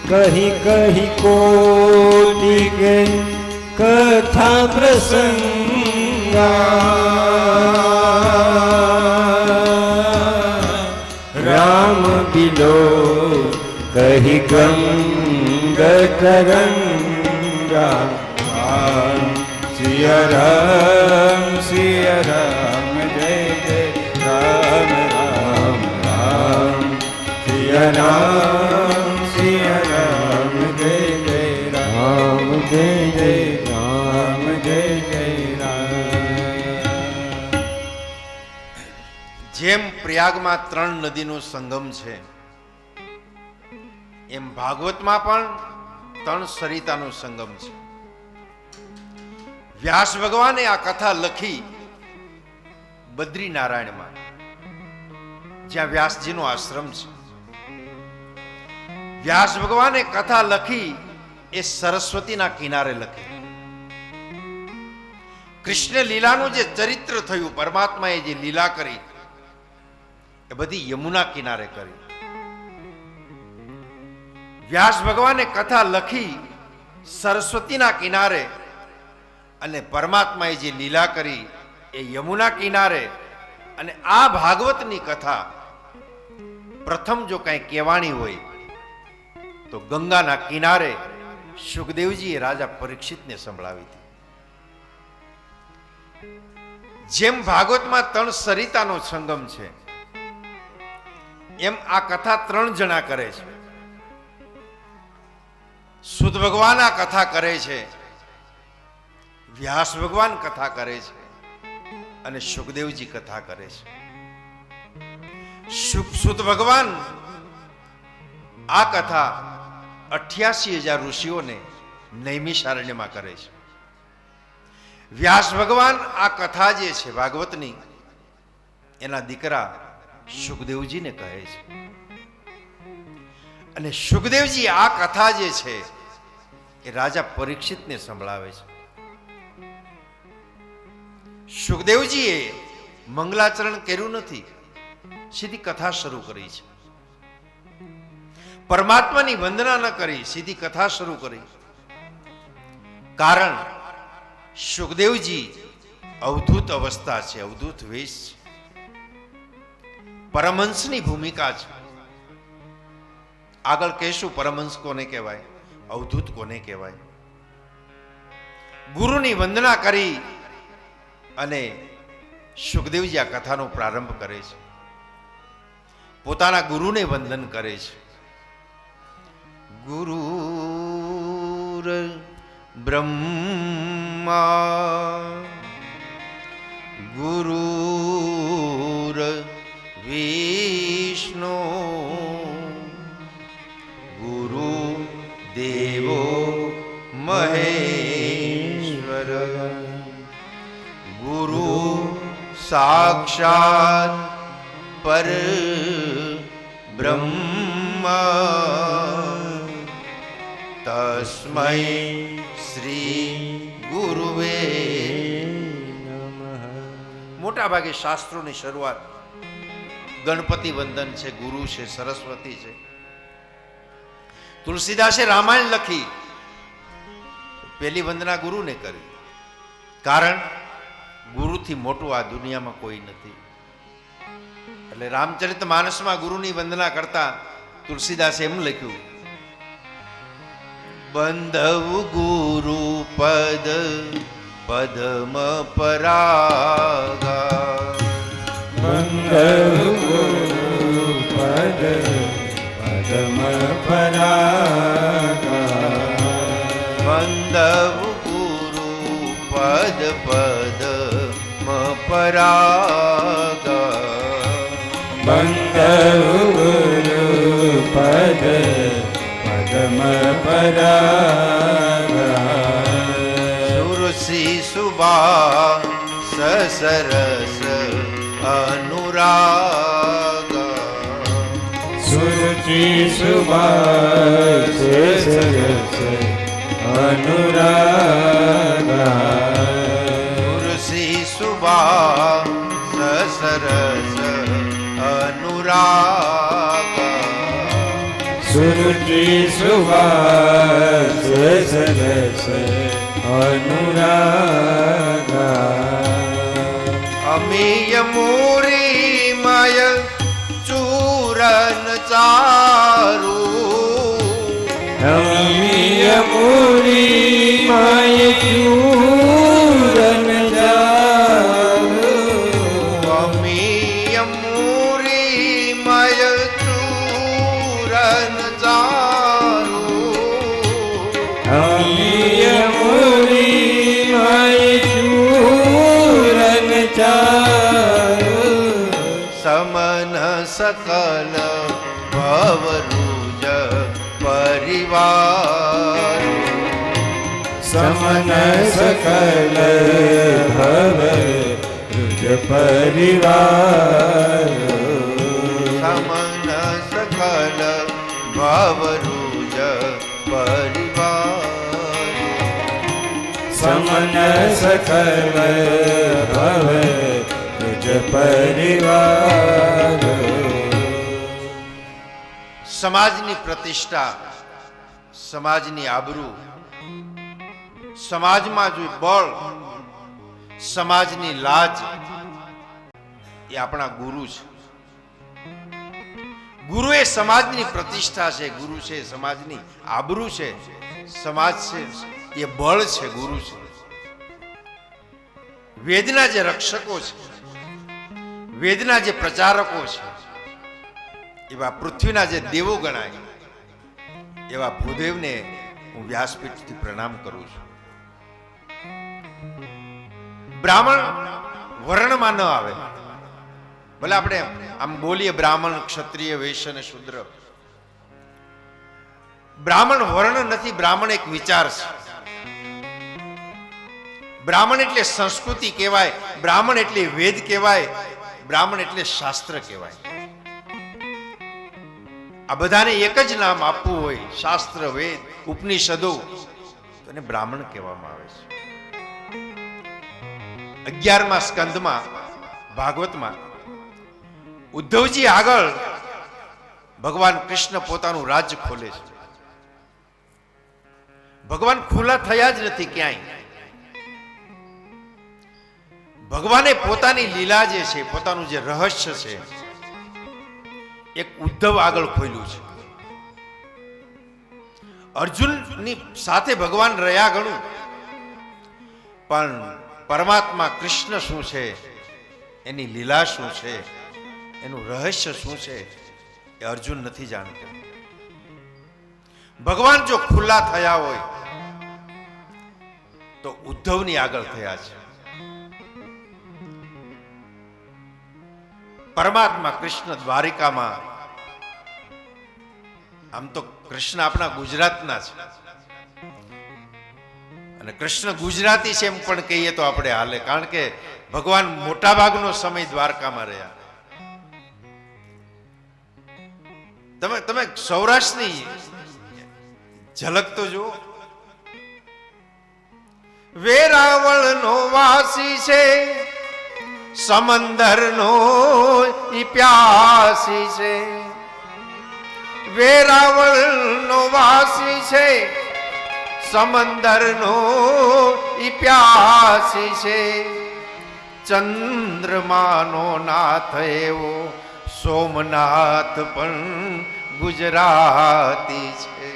કહી કહી કોટી કે કથા પ્રસંગા રામ બિલો કહી ગંગ તરંગા. સિયા રામ જય જય રામ રામ રામ સિયા રામ સિયા રામ જય જય રામ જય જય રામ જય જય રામ. જેમ પ્રયાગમાં 3 નદીનો સંગમ છે, એમ ભાગવતમાં પણ 3 સરિતાનો સંગમ છે. વ્યાસ ભગવાને આ કથા લખી બદ્રીનારાયણમાં, જ્યાં વ્યાસજીનો આશ્રમ છે. વ્યાસ ભગવાને કથા લખી એ સરસ્વતીના કિનારે લખી. કૃષ્ણ લીલાનું જે ચરિત્ર થયું, પરમાત્માએ જે લીલા કરી એ બધી યમુના કિનારે કરી. વ્યાસ ભગવાને કથા લખી સરસ્વતીના કિનારે અને પરમાત્માએ જે લીલા કરી એ યમુના કિનારે. અને આ ભાગવતની કથા પ્રથમ જો કાંઈ કહેવાની હોય તો ગંગાના કિનારે સુખદેવજીએ રાજા પરીક્ષિતને સંભળાવી હતી. જેમ ભાગવતમાં 3 સરિતાનો સંગમ છે, એમ આ કથા 3 જણા કરે છે. સુદ ભગવાન આ કથા કરે છે, વ્યાસ ભગવાન કથા કરે છે અને સુખદેવજી કથા કરે છે. સુત ભગવાન આ કથા 88,000 ઋષિઓને નૈમિષારણ્યમાં કરે છે. વ્યાસ ભગવાન આ કથા જે છે ભાગવતની એના દીકરા સુખદેવજીને કહે છે. અને સુખદેવજી આ કથા જે છે એ રાજા પરીક્ષિતને સંભળાવે છે. સુખદેવજીએ મંગલાચરણ કર્યું નથી, સીધી કથા શરૂ કરી છે. પરમાત્માની વંદના ન કરી, સીધી કથા શરૂ કરી. કારણ સુખદેવજી અવધૂત અવસ્થા છે, અવધૂત વેશ છે, પરમહંસની ભૂમિકા છે. આગળ કહેશું પરમહંસ કોને કહેવાય, અવધૂત કોને કહેવાય. ગુરુની વંદના કરી અને સુખદેવજી આ કથાનો પ્રારંભ કરે છે. પોતાના ગુરુને વંદન કરે છે. ગુરુર બ્રહ્મા ગુરુર વિષ્ણુ ગુરુ દેવો મહેશ્વર ગુરુ સાક્ષાત પર બ્રહ્મ તસ્મૈ શ્રી ગુરુવે નમઃ. મોટા ભાગે શાસ્ત્રોની શરૂઆત ગણપતિ વંદન છે, ગુરુ છે, સરસ્વતી છે. તુલસીદાસે રામાયણ લખી, પહેલી વંદના ગુરુને કરી. કારણ ગુરુથી મોટું આ દુનિયામાં કોઈ નથી. એટલે રામચરિત માનસમાં ગુરુની વંદના કરતા તુલસીદાસે એમ લખ્યું, બંધવ ગુરુ પદ પદમ પરાગા બંધવ ગુરુ પદ પદમ પરાગા બંધવ ગુરુ પદ પદમ પરાગા બંધવ ગુરુ પદ પદમ પરાગા સુરસી સુબા સસરસ અનુરાગા સુરુચિ સુભાષ સરસ અનુરાગા સુરસી સુબા સસરસ અનુરાગા સુરુચિ સુભાષ સરસ અનુરાગા અમીય મોરી મય ચૂરન ચારુ રમ્ય મુરી માય ચૂરન ચારુ અમીય મોરી મય ચૂરન ચારુ રમ્ય મુરી માય ચૂરન ચારુ સમન સકલ ભવરુજ પરિવાર સમન સકલ ભવ રુજ પરિવાર સમન સકલ ભવરુજ પરિવાર સમન સકલ ભવ રુજ પરિવાર સમાજની પ્રતિષ્ઠા, સમાજની આબરૂ, સમાજમાં જો બળ, સમાજની લાજ એ આપણા ગુરુ છે. ગુરુ એ સમાજની પ્રતિષ્ઠા છે, ગુરુ છે સમાજની આબરૂ છે, સમાજ છે એ બળ છે, ગુરુ છે. વેદના જે રક્ષકો છે, વેદના જે પ્રચારકો છે, એવા પૃથ્વીના જે દેવો ગણાય એવા ભૂદેવને હું વ્યાસપીઠથી પ્રણામ કરું છું. બ્રાહ્મણ વર્ણમાં ન આવે, ભલે આપણે આમ બોલીએ બ્રાહ્મણ, ક્ષત્રિય, વૈશ્ય અને શૂદ્ર. બ્રાહ્મણ વર્ણ નથી, બ્રાહ્મણ એક વિચાર છે. બ્રાહ્મણ એટલે સંસ્કૃતિ કહેવાય, બ્રાહ્મણ એટલે વેદ કહેવાય, બ્રાહ્મણ એટલે શાસ્ત્ર કહેવાય. આ બધાને એક જ નામ આપવું હોય, શાસ્ત્ર, વેદ, ઉપનિષદો, તો એને બ્રાહ્મણ કહેવામાં આવે છે. 11મા સ્કંદમાં ભાગવતમાં ઉદ્ધવજી આગળ ભગવાન કૃષ્ણ પોતાનું રાજ્ય ખોલે છે. ભગવાન ખુલ્લા થયા જ નથી ક્યાંય. ભગવાને પોતાની લીલા જે છે, પોતાનું જે રહસ્ય છે, એક ઉદ્ધવ આગળ ખોલ્યું છે. અર્જુનની સાથે ભગવાન રહ્યા ઘણું, પણ પરમાત્મા કૃષ્ણ શું છે, એની લીલા શું છે, એનું રહસ્ય શું છે, એ અર્જુન નથી જાણતા. ભગવાન જો ખુલ્લા થયા હોય તો ઉદ્ધવની આગળ થયા છે. પરમાત્મા કૃષ્ણ દ્વારિકામાં, આમ તો કૃષ્ણ આપણા ગુજરાતના છે, અને કૃષ્ણ ગુજરાતી છે એમ પણ કહીએ તો આપણે હાલે, કારણ કે ભગવાન મોટા ભાગનો સમય દ્વારકામાં રહ્યા. તમે સૌરાષ્ટ્રની ઝલક તો જુઓ. વેરાવળ નો વાસી છે, સમંદર નો ઈ પ્યાસી છે. વેરાવળ નો વાસી છે, સમંદર નો ઈ પ્યાસી છે. ચંદ્રમાનો નાથ એવો સોમનાથ પણ ગુજરાતી છે.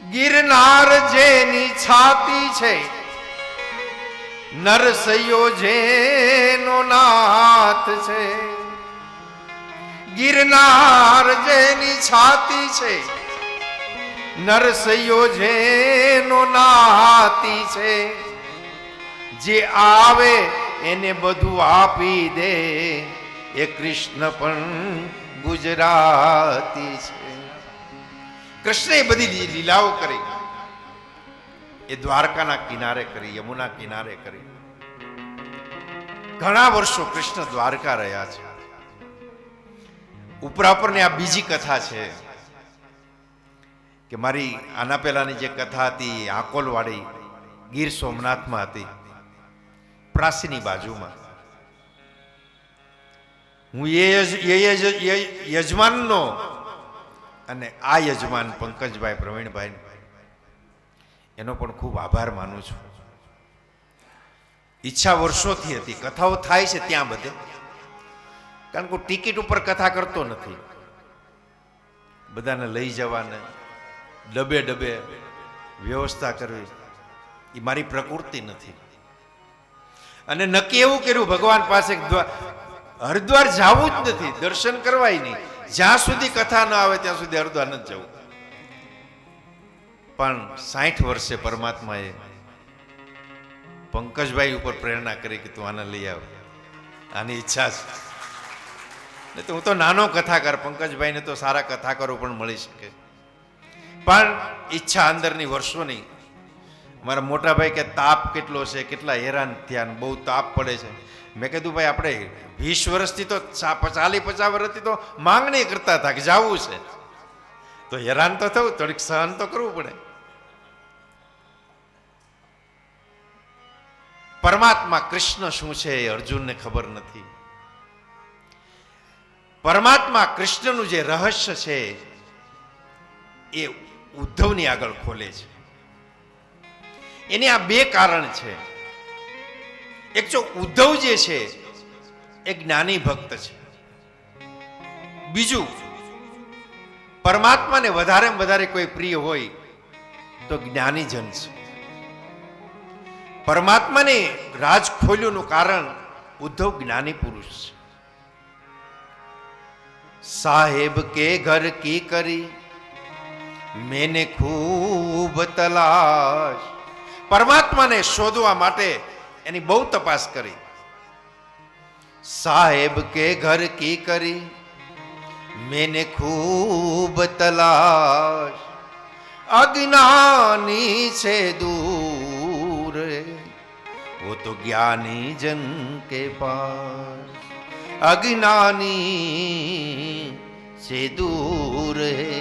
ગિરનાર જેની છાતી છે, નરસૈયો જેનો નાથ છે. ગિરનાર જેની છાતી છે, નરસૈયો જેનો નાતી છે. જે આવે એને બધું આપી દે, એ કૃષ્ણ પણ ગુજરાતી છે. કૃષ્ણે બધી લીલાઓ કરી, એ દ્વારકાના કિનારે કરી, યમુના કિનારે કરી. ઘણા વર્ષો કૃષ્ણ દ્વારકા રહ્યા છે. ઉપરાપરની આ બીજી કથા છે કે મારી આના પહેલાની જે કથા હતી આકોલવાડી ગીર સોમનાથમાં હતી, પ્રાસીની બાજુમાં. હું એ યજમાનનો અને આ યજમાન પંકજભાઈ પ્રવીણભાઈ, એનો પણ ખૂબ આભાર માનું છું. ઈચ્છા વર્ષોથી હતી, કથાઓ થાય છે ત્યાં બધે, કારણ કે હું ટિકિટ ઉપર કથા કરતો નથી. બધાને લઈ જવાને ડબે ડબે વ્યવસ્થા કરવી એ મારી પ્રકૃતિ નથી. અને નક્કી એવું કર્યું ભગવાન પાસે, હરિદ્વાર જવું જ નથી, દર્શન કરવાય નહીં, જ્યાં સુધી કથા ન આવે ત્યાં સુધી હરિદ્વાર નથી જવું. પણ 60 વર્ષે પરમાત્માએ પંકજભાઈ ઉપર પ્રેરણા કરી કે તું આને લઈ આવ, આની ઈચ્છા છે. ને તો હું તો નાનો કથાકાર, પંકજભાઈને તો સારા કથાકારો પણ મળી શકે, પણ ઈચ્છા અંદરની વર્ષોની. મારા મોટા ભાઈ કે તાપ કેટલો છે, કેટલા હેરાન થયા, બહુ તાપ પડે છે. મેં કીધું ભાઈ આપણે 20 વર્ષથી તો 40-50 વર્ષથી તો માંગણી કરતા હતા કે જવું છે, તો હેરાન તો થવું, થોડીક સહન તો કરવું પડે. પરમાત્મા કૃષ્ણ શું છે એ અર્જુનને ખબર નથી. પરમાત્મા કૃષ્ણનું જે રહસ્ય છે એ ઉદ્ધવની આગળ ખોલે છે. એને આ બે કારણ છે. એક જો ઉદ્ધવ જે છે એ જ્ઞાની ભક્ત છે, બીજું પરમાત્માને વધારે વધારે કોઈ પ્રિય હોય તો જ્ઞાનીજન છે. પરમાત્માને રાજ ખોલ્યુંનું કારણ ઉદ્ધવ જ્ઞાની પુરુષ છે. સાહેબ કે ઘર કી કરી મેને ખૂબ તલાશ. પરમાત્માને શોધવા માટે એની બહુ તપાસ કરી. સાહેબ કે ઘર કી કરી મેને ખૂબ તલાશ. અજ્ઞાની છે दूर वो तो ज्ञानी जन के पास. अज्ञानी से दूर है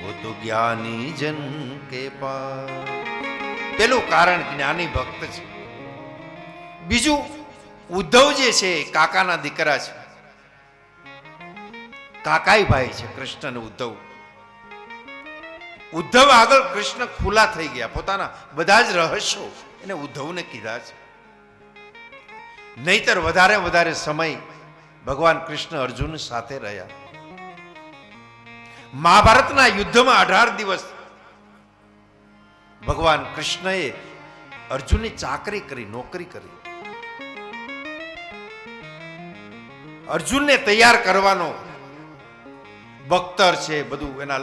वो तो ज्ञानी जन के पास. પેલું કારણ જ્ઞાની ભક્ત છે. બીજું ઉદ્ધવ જે છે કાકાના દીકરા છે, કાકાઈ ભાઈ છે કૃષ્ણ અને ઉદ્ધવ. ઉદ્ધવ આગળ કૃષ્ણ ખુલ્લા થઈ ગયા, પોતાના બધા જ રહસ્યો એને ઉદ્ધવને કીધા છે. નહીતર વધારે સમય ભગવાન કૃષ્ણ અર્જુન સાથે રહ્યા. મહાભારતના યુદ્ધમાં 18 દિવસ ભગવાન કૃષ્ણએ અર્જુનની ચાકરી કરી, નોકરી કરી. અર્જુનને તૈયાર કરવાનો, બખ્તર છે બધું, એના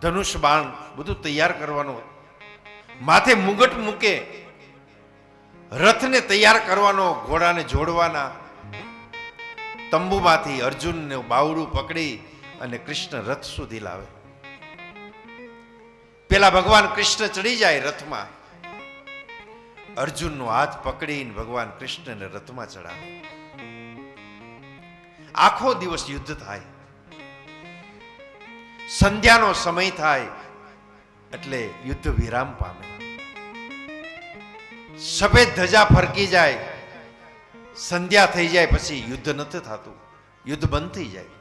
ધનુષ બાણ બધું તૈયાર કરવાનું, માથે મુગટ મૂકે, રથને તૈયાર કરવાનો, ઘોડાને જોડવાના. તંબુમાંથી અર્જુનને બાવડું પકડી અને કૃષ્ણ રથ સુધી લાવે. પેલા ભગવાન કૃષ્ણ ચડી જાય રથમાં, અર્જુનનો હાથ પકડીને ભગવાન કૃષ્ણને રથમાં ચડાવે. આખો દિવસ યુદ્ધ થાય. સંધ્યાનો સમય થાય એટલે યુદ્ધ વિરામ પામે. સફેદ ધજા ફરકી જાય, સંધ્યા થઈ જાય પછી યુદ્ધ નથી થતું, યુદ્ધ બંધ થઈ જાય.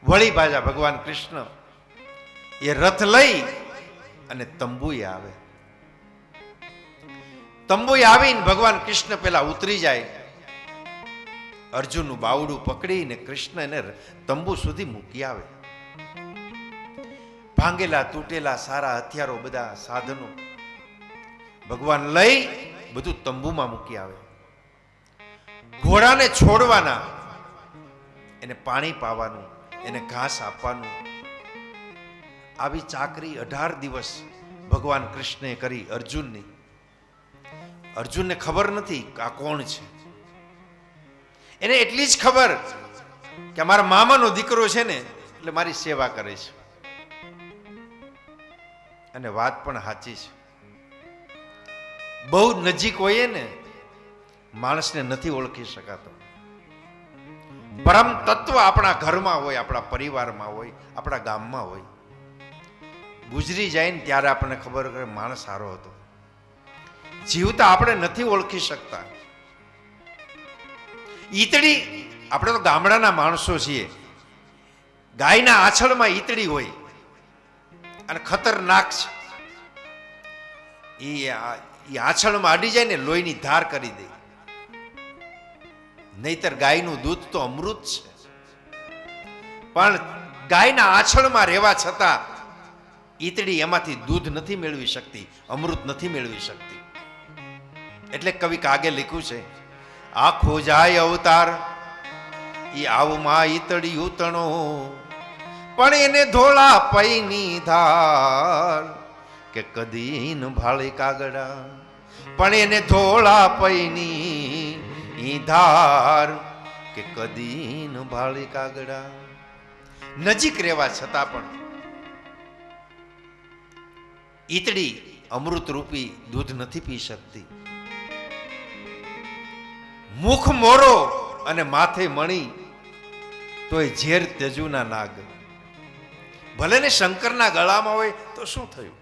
વળી પાછા ભગવાન કૃષ્ણ એ રથ લઈ અને તંબુએ આવે. તંબુએ આવીને ભગવાન કૃષ્ણ પેલા ઉતરી જાય, અર્જુનનું બાવડું પકડીને કૃષ્ણ એને તંબુ સુધી મૂકી આવે. ભાંગેલા તૂટેલા સારા હથિયારો, બધા સાધનો ભગવાન લઈ બધું તંબુમાં મૂકી આવે. ઘોડાને છોડવાના, એને પાણી પાવાનું, એને ઘાસ આપવાનું. આવી ચાકરી 18 દિવસ ભગવાન કૃષ્ણે કરી અર્જુનની. અર્જુનને ખબર નથી કે આ કોણ છે. એને એટલી જ ખબર કે મારા મામાનો દીકરો છે ને એટલે મારી સેવા કરે છે. અને વાત પણ સાચી છે. બહુ નજીક હોઈએ ને માણસને નથી ઓળખી શકાતો. પરમ તત્વ આપણા ઘરમાં હોય, આપણા પરિવારમાં હોય, આપણા ગામમાં હોય. ગુજરી જાય ને ત્યારે આપણને ખબર કે માણસ સારો હતો. જીવતા આપણે નથી ઓળખી શકતા. ઈતડી, આપણે તો ગામડાના માણસો છીએ. ગાયના આછળમાં ઈતડી હોય અને ખતરનાક છે. એ આછળમાં અડી જાય ને લોહીની ધાર કરી દે. નહીતર ગાયનું દૂધ તો અમૃત છે. પણ ગાયના આછળમાં રહેવા છતાં ઈતડી એમાંથી દૂધ નથી મેળવી શકતી, અમૃત નથી મેળવી શકતી. એટલે કવિ કાગે લખ્યું છે, આખો જાય અવતાર ઈ આવમાં ઈતડી ઉતણો, પણ એને ધોળા પૈની ધાર કે કદી ન ભાળી કાગડા. પણ એને ધોળા પૈની ઈ ધાર કે કદી ન ભાળી કાગડા. નજીક રહેવા છતાં પણ ઈતડી અમૃત રૂપી દૂધ નથી પી શકતી. મુખ મોરો અને માથે મણી તોય ઝેર તેજુના નાગ. ભલે ને શંકરના ગળામાં હોય તો શું થયું?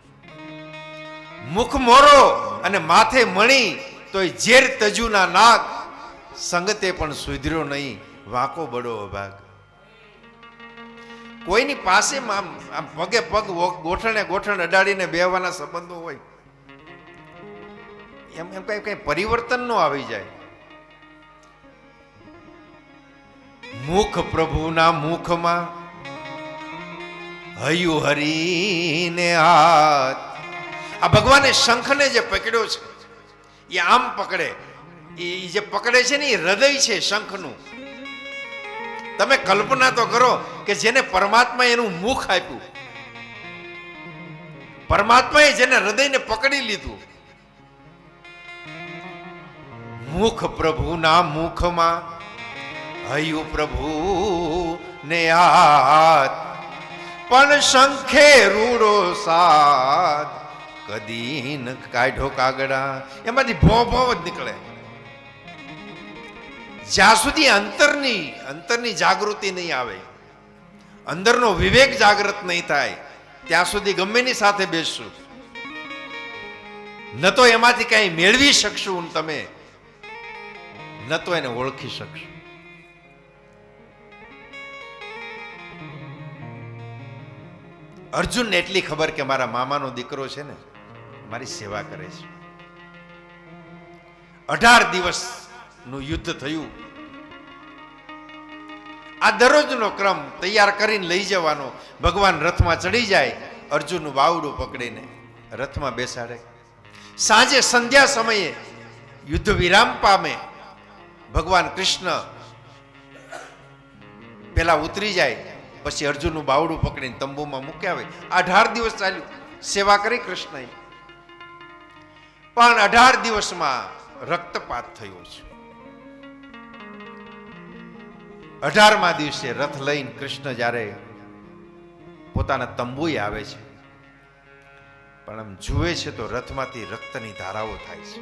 મુખ મોરો અને માથે મણી તોય ઝેર તજુના નાગ. સંગતે પણ સુધર્યો નહીં વાંકો બડો અભાગ. કોઈની પાસે આમ પગે પગ, ગોઠણે ગોઠણ અડાડીને બેહવાના સંબંધો હોય, એમ કઈ પરિવર્તન નો આવી જાય. મુખ પ્રભુના મુખમાં હૈયું હરીને હાથ. આ ભગવાને શંખને જે પકડ્યો છે એ આમ પકડે. એ જે પકડે છે ને એ હૃદય છે શંખનું. તમે કલ્પના તો કરો કે જેને પરમાત્મા એનું મુખ આપ્યું, પરમાત્માએ જેને હૃદયને પકડી લીધું. મુખ પ્રભુના મુખમાં હૈયું પ્રભુ ને હાથ, પણ શંખે રૂડો સાથ કદી ન કાઢો કાગડા. એમાંથી ભો ભો જ નીકળે. જ્યાં સુધી અંતરની જાગૃતિ નહીં આવે, અંદરનો વિવેક જાગૃત નહીં થાય, ત્યાં સુધી ગમેની સાથે બેસશું ન તો એમાંથી કઈ મેળવી શકશું તમે, ન તો એને ઓળખી શકશું. અર્જુનને એટલી ખબર કે મારા મામાનો દીકરો છે ને મારી સેવા કરે છે. 18 દિવસનું યુદ્ધ થયું. આ દરરોજનો ક્રમ તૈયાર કરીને લઈ જવાનો. ભગવાન રથમાં ચડી જાય, અર્જુનનું બાવડું પકડીને રથમાં બેસાડે. સાંજે સંધ્યા સમયે યુદ્ધ વિરામ પામે, ભગવાન કૃષ્ણ પેલા ઉતરી જાય, પછી અર્જુનનું બાવડું પકડીને તંબુમાં મૂકી આવે. 18 દિવસ ચાલ્યું, સેવા કરી કૃષ્ણએ. પણ 18 દિવસમાં રક્તપાત થયો છે. 18મા દિવસે રથ લઈને કૃષ્ણ જ્યારે પોતાના તંબુએ આવે છે, પણ આમ જુએ છે તો રથમાંથી રક્તની ધારાઓ થાય છે.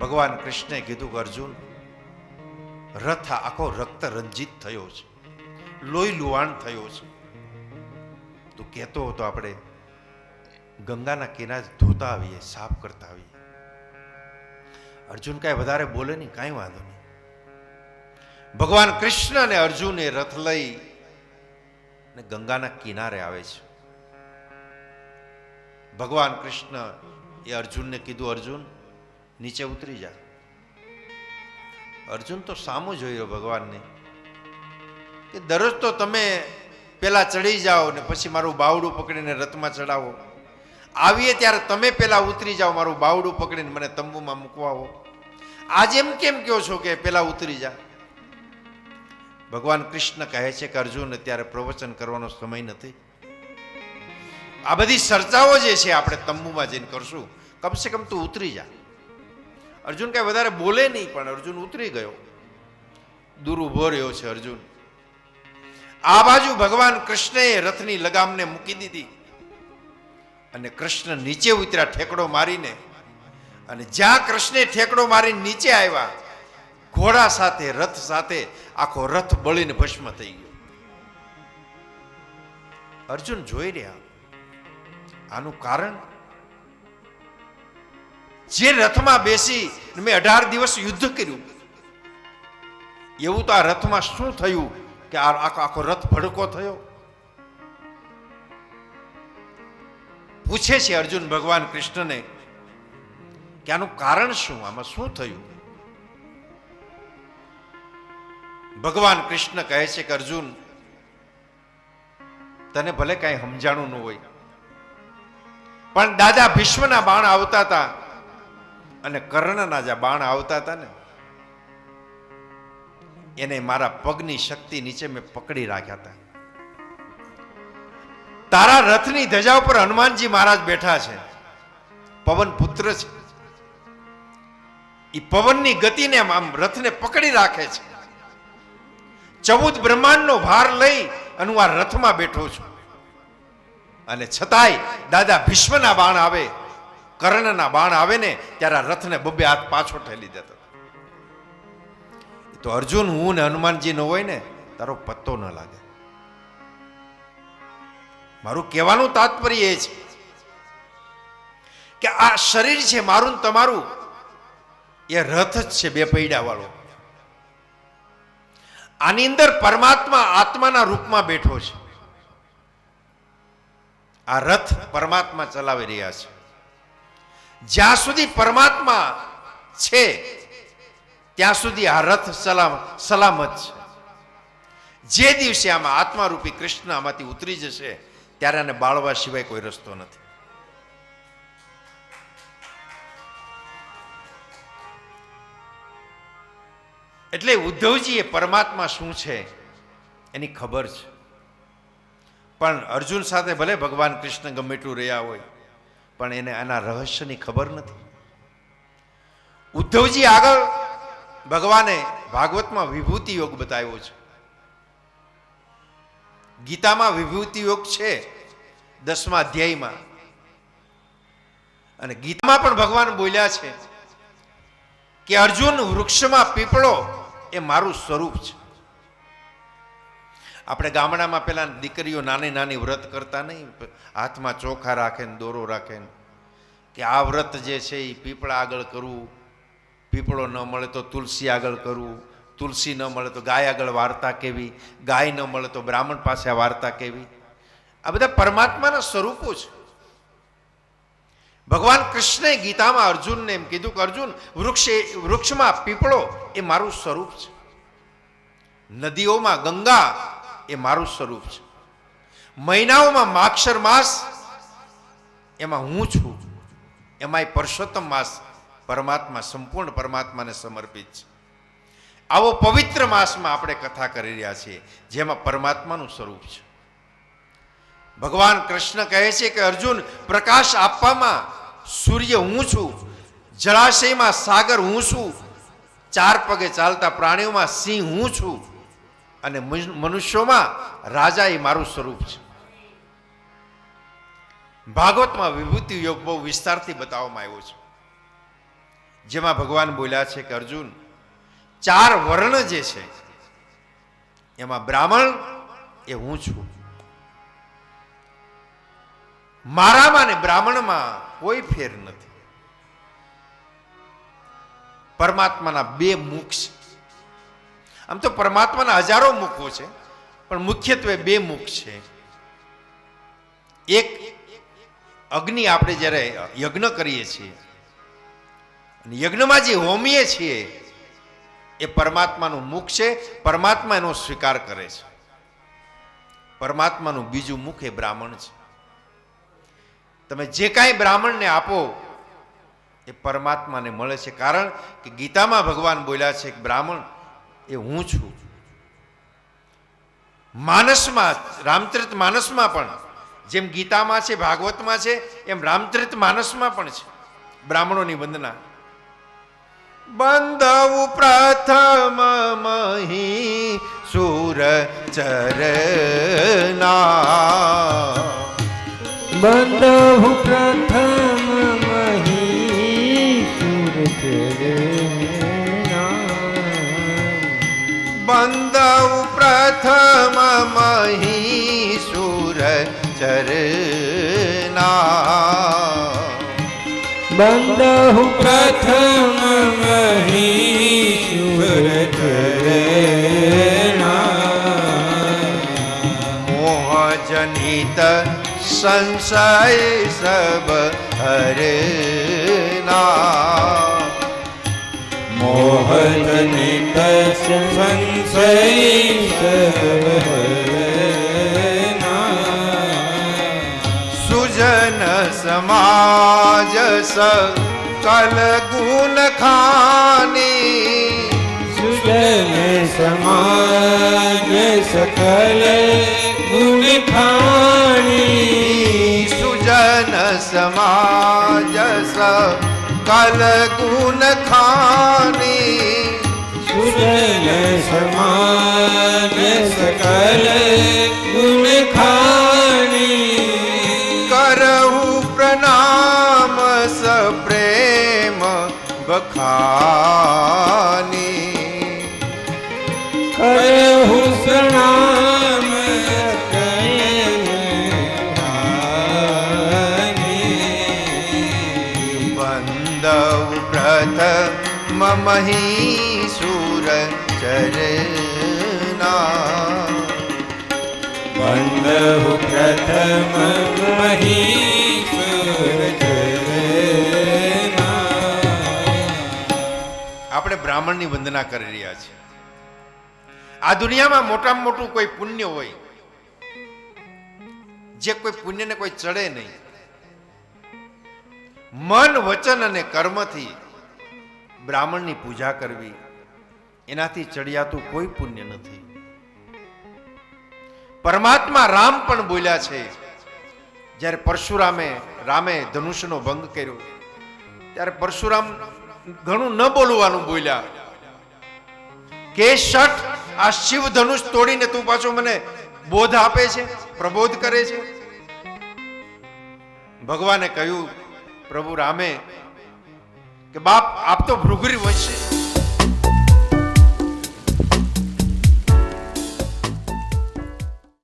ભગવાન કૃષ્ણે કીધું કે અર્જુન, રથ આખો રક્ત રંજિત થયો છે, લોહી લુહાણ થયો છે. તું કહેતો હતો આપણે ગંગાના કિનારે ધોતા આવીએ, સાફ કરતા આવીએ. અર્જુન કાંઈ વધારે બોલે નહીં, કાંઈ વાંધો નહીં. ભગવાન કૃષ્ણ અને અર્જુન એ રથ લઈ ને ગંગાના કિનારે આવે છે. ભગવાન કૃષ્ણ એ અર્જુનને કીધું, અર્જુન નીચે ઉતરી જા. અર્જુન તો સામો જોઈ રહ્યો ભગવાનને કે દરરોજ તો તમે પેલા ચડી જાઓ ને પછી મારું બાવડું પકડીને રથમાં ચડાવો, આવીએ ત્યારે તમે પેલા ઉતરી જાઓ, મારું બાવડું પકડીને મને તંબુમાં મૂકવા આવો. આજે એમ કેમ કહો છો કે પેલા ઉતરી જા? ભગવાન કૃષ્ણ કહે છે કે અર્જુન, અત્યારે પ્રવચન કરવાનો સમય નથી. આ બધી ચર્ચાઓ જે છે આપણે તંબુમાં જઈને કરશું, કમસે કમ તું ઉતરી જા. અર્જુન કઈ વધારે બોલે નહીં, પણ અર્જુન ઉતરી ગયો. દૂર ઉભો રહ્યો છે અર્જુન. આ બાજુ ભગવાન કૃષ્ણએ રથની લગામને મૂકી દીધી અને કૃષ્ણ નીચે ઉતર્યા ઠેકડો મારીને. અને જ્યાં કૃષ્ણે ઠેકડો મારીને નીચે આવ્યા, ઘોડા સાથે રથ સાથે આખો રથ બળીને ભસ્મ થઈ ગયો. અર્જુન જોઈ રહ્યા. આનું કારણ, જે રથમાં બેસી મેં 18 દિવસ યુદ્ધ કર્યું, એવું તો આ રથમાં શું થયું કે આખો રથ ભડકો થયો? પૂછે છે અર્જુન ભગવાન કૃષ્ણને કે આનું કારણ શું, આમાં શું થયું? ભગવાન કૃષ્ણ કહે છે કે અર્જુન, તને ભલે કાંઈ સમજાણું ન હોય, પણ દાદા ભીષ્મના બાણ આવતા હતા અને કર્ણના જે બાણ આવતા હતા ને, એને મારા પગની શક્તિ નીચે મેં પકડી રાખ્યા હતા. તારા રથની ધજા ઉપર હનુમાનજી મહારાજ બેઠા છે, પવન પુત્ર છે. એ પવનની ગતિને આમ રથને પકડી રાખે છે. 14 બ્રહ્માંડનો ભાર લઈ અને હું આ રથમાં બેઠો છું, અને છતાંય દાદા ભીષ્મના બાણ આવે, કર્ણના બાણ આવે ને ત્યારે આ રથને બબ્બે હાથ પાછો ઠેલી દેતો. તો અર્જુન, હું ને હનુમાનજી ન હોય ને તારો પત્તો ન લાગે. મારું કહેવાનું તાત્પર્ય એ છે કે આ શરીર છે મારું ને તમારું, એ રથ જ છે બે પૈડા વાળો. આની અંદર પરમાત્મા આત્માના રૂપમાં બેઠો છે. આ રથ પરમાત્મા ચલાવી રહ્યા છે. જ્યાં સુધી પરમાત્મા છે ત્યાં સુધી આ રથ સલામત છે. જે દિવસે આમાં આત્મારૂપી કૃષ્ણ આમાંથી ઉતરી જશે ત્યારે આને બાળવા સિવાય કોઈ રસ્તો નથી. એટલે ઉદ્ધવજી એ પરમાત્મા શું છે એની ખબર છે, પણ અર્જુન સાથે ભલે ભગવાન કૃષ્ણ ગમે એટલું રહ્યા હોય, પણ એને આના રહસ્યની ખબર નથી. ઉદ્ધવજી આગળ ભગવાને ભાગવતમાં વિભૂતિ યોગ બતાવ્યો છે, ગીતામાં વિભૂતિ યોગ છે 10મા અધ્યાયમાં, અને ગીતામાં પણ ભગવાન બોલ્યા છે કે અર્જુન, વૃક્ષમાં પીપળો એ મારું સ્વરૂપ છે. આપણે ગામડામાં પેલા દીકરીઓ નાની નાની વ્રત કરતા નહીં, હાથમાં ચોખા રાખે ને દોરો રાખે ને, કે આ વ્રત જે છે એ પીપળા આગળ કરવું, પીપળો ન મળે તો તુલસી આગળ કરવું, તુલસી ન મળે તો ગાય આગળ વાર્તા કેવી, ગાય ન મળે તો બ્રાહ્મણ પાસે આ વાર્તા કેવી. આ બધા પરમાત્માના સ્વરૂપો છે. ભગવાન કૃષ્ણએ ગીતામાં અર્જુનને એમ કીધું કે અર્જુન, વૃક્ષમાં પીપળો એ મારું સ્વરૂપ છે, નદીઓમાં ગંગા એ મારું સ્વરૂપ છે, મહિનાઓમાં માક્ષર માસ એમાં હું છું, એમાંય પરસોત્તમ માસ પરમાત્મા, સંપૂર્ણ પરમાત્માને સમર્પિત છે. આવો પવિત્ર માસમાં આપણે કથા કરી રહ્યા છીએ જેમાં પરમાત્માનું સ્વરૂપ છે. ભગવાન કૃષ્ણ કહે છે કે અર્જુન, પ્રકાશ આપવામાં સૂર્ય હું છું, જળાશયમાં સાગર હું છું, ચાર પગે ચાલતા પ્રાણીઓમાં સિંહ હું છું, અને મનુષ્યોમાં રાજા એ મારું સ્વરૂપ છે. ભાગવતમાં વિભૂતિ યોગ બહુ વિસ્તારથી બતાવવામાં આવ્યો છે, જેમાં ભગવાન બોલ્યા છે કે અર્જુન, ચાર વર્ણ જે છે એમાં બ્રાહ્મણ એ હું છું. મારામાં ને બ્રાહ્મણમાં કોઈ ફેર નથી. પરમાત્માના બે મુખ છે. આમ તો પરમાત્માના હજારો મુખો છે, પણ મુખ્યત્વે બે મુખ છે. એક અગ્નિ, આપણે જ્યારે યજ્ઞ કરીએ છીએ અને યજ્ઞમાં જે હોમીએ છીએ એ પરમાત્માનું મુખ છે, પરમાત્મા એનો સ્વીકાર કરે છે. પરમાત્માનું બીજું મુખ એ બ્રાહ્મણ છે. તમે જે કાંઈ બ્રાહ્મણને આપો એ પરમાત્માને મળે છે, કારણ કે ગીતામાં ભગવાન બોલ્યા છે કે બ્રાહ્મણ એ હું છું. માનસમાં, રામચરિત માનસમાં પણ જેમ ગીતામાં છે, ભાગવતમાં છે, એમ રામચરિત માનસમાં પણ છે બ્રાહ્મણોની વંદના. બંધવ પ્રથમ મહી સુર ચરના, બંધુ પ્રથમ મહી બંધવ પ્રથમ મહી સુર ચરના, બંધુ પ્રથમ મહીશુર મોહ જનિત સંશય સબ હરના, મોહજનિત સંશય સુજન સમાજ સકલ ગુણ ખાની, સુજન સમાજ સકલ ગુણ ખાણી, સુજન સમાજ સકલ ગુણ ખાની, સુજન સમાજ સકલ ગુણ ખાણી, કરહુ પ્રણામ સપ્રેમ બખાની, કરહુ પ્રણામ બંધવ પ્રથમ મહી સુર ચરના, બંધુ પ્રથમ મહીશુર આપણે બ્રાહ્મણની વંદના કરી રહ્યા છીએ. આ દુનિયામાં મોટામાં મોટું કોઈ પુણ્ય હોય, જે કોઈ પુણ્યને કોઈ ચડે નહીં. મન, વચન અને કર્મથી બ્રાહ્મણની પૂજા કરવી, એનાથી ચડિયાતું કોઈ પુણ્ય નથી. પરમાત્મા રામ પણ બોલ્યા છે, જ્યારે રામે ધનુષનો ભંગ કર્યો ત્યારે પરશુરામ ઘણું ન બોલવાનું બોલ્યા કે શઠ, આ શિવ ધનુષ તોડીને તું પાછો મને બોધ આપે છે, પ્રબોધ કરે છે. ભગવાને કહ્યું, પ્રભુ રામે કે બાપ આપ તો ભૃગુરી વંશી,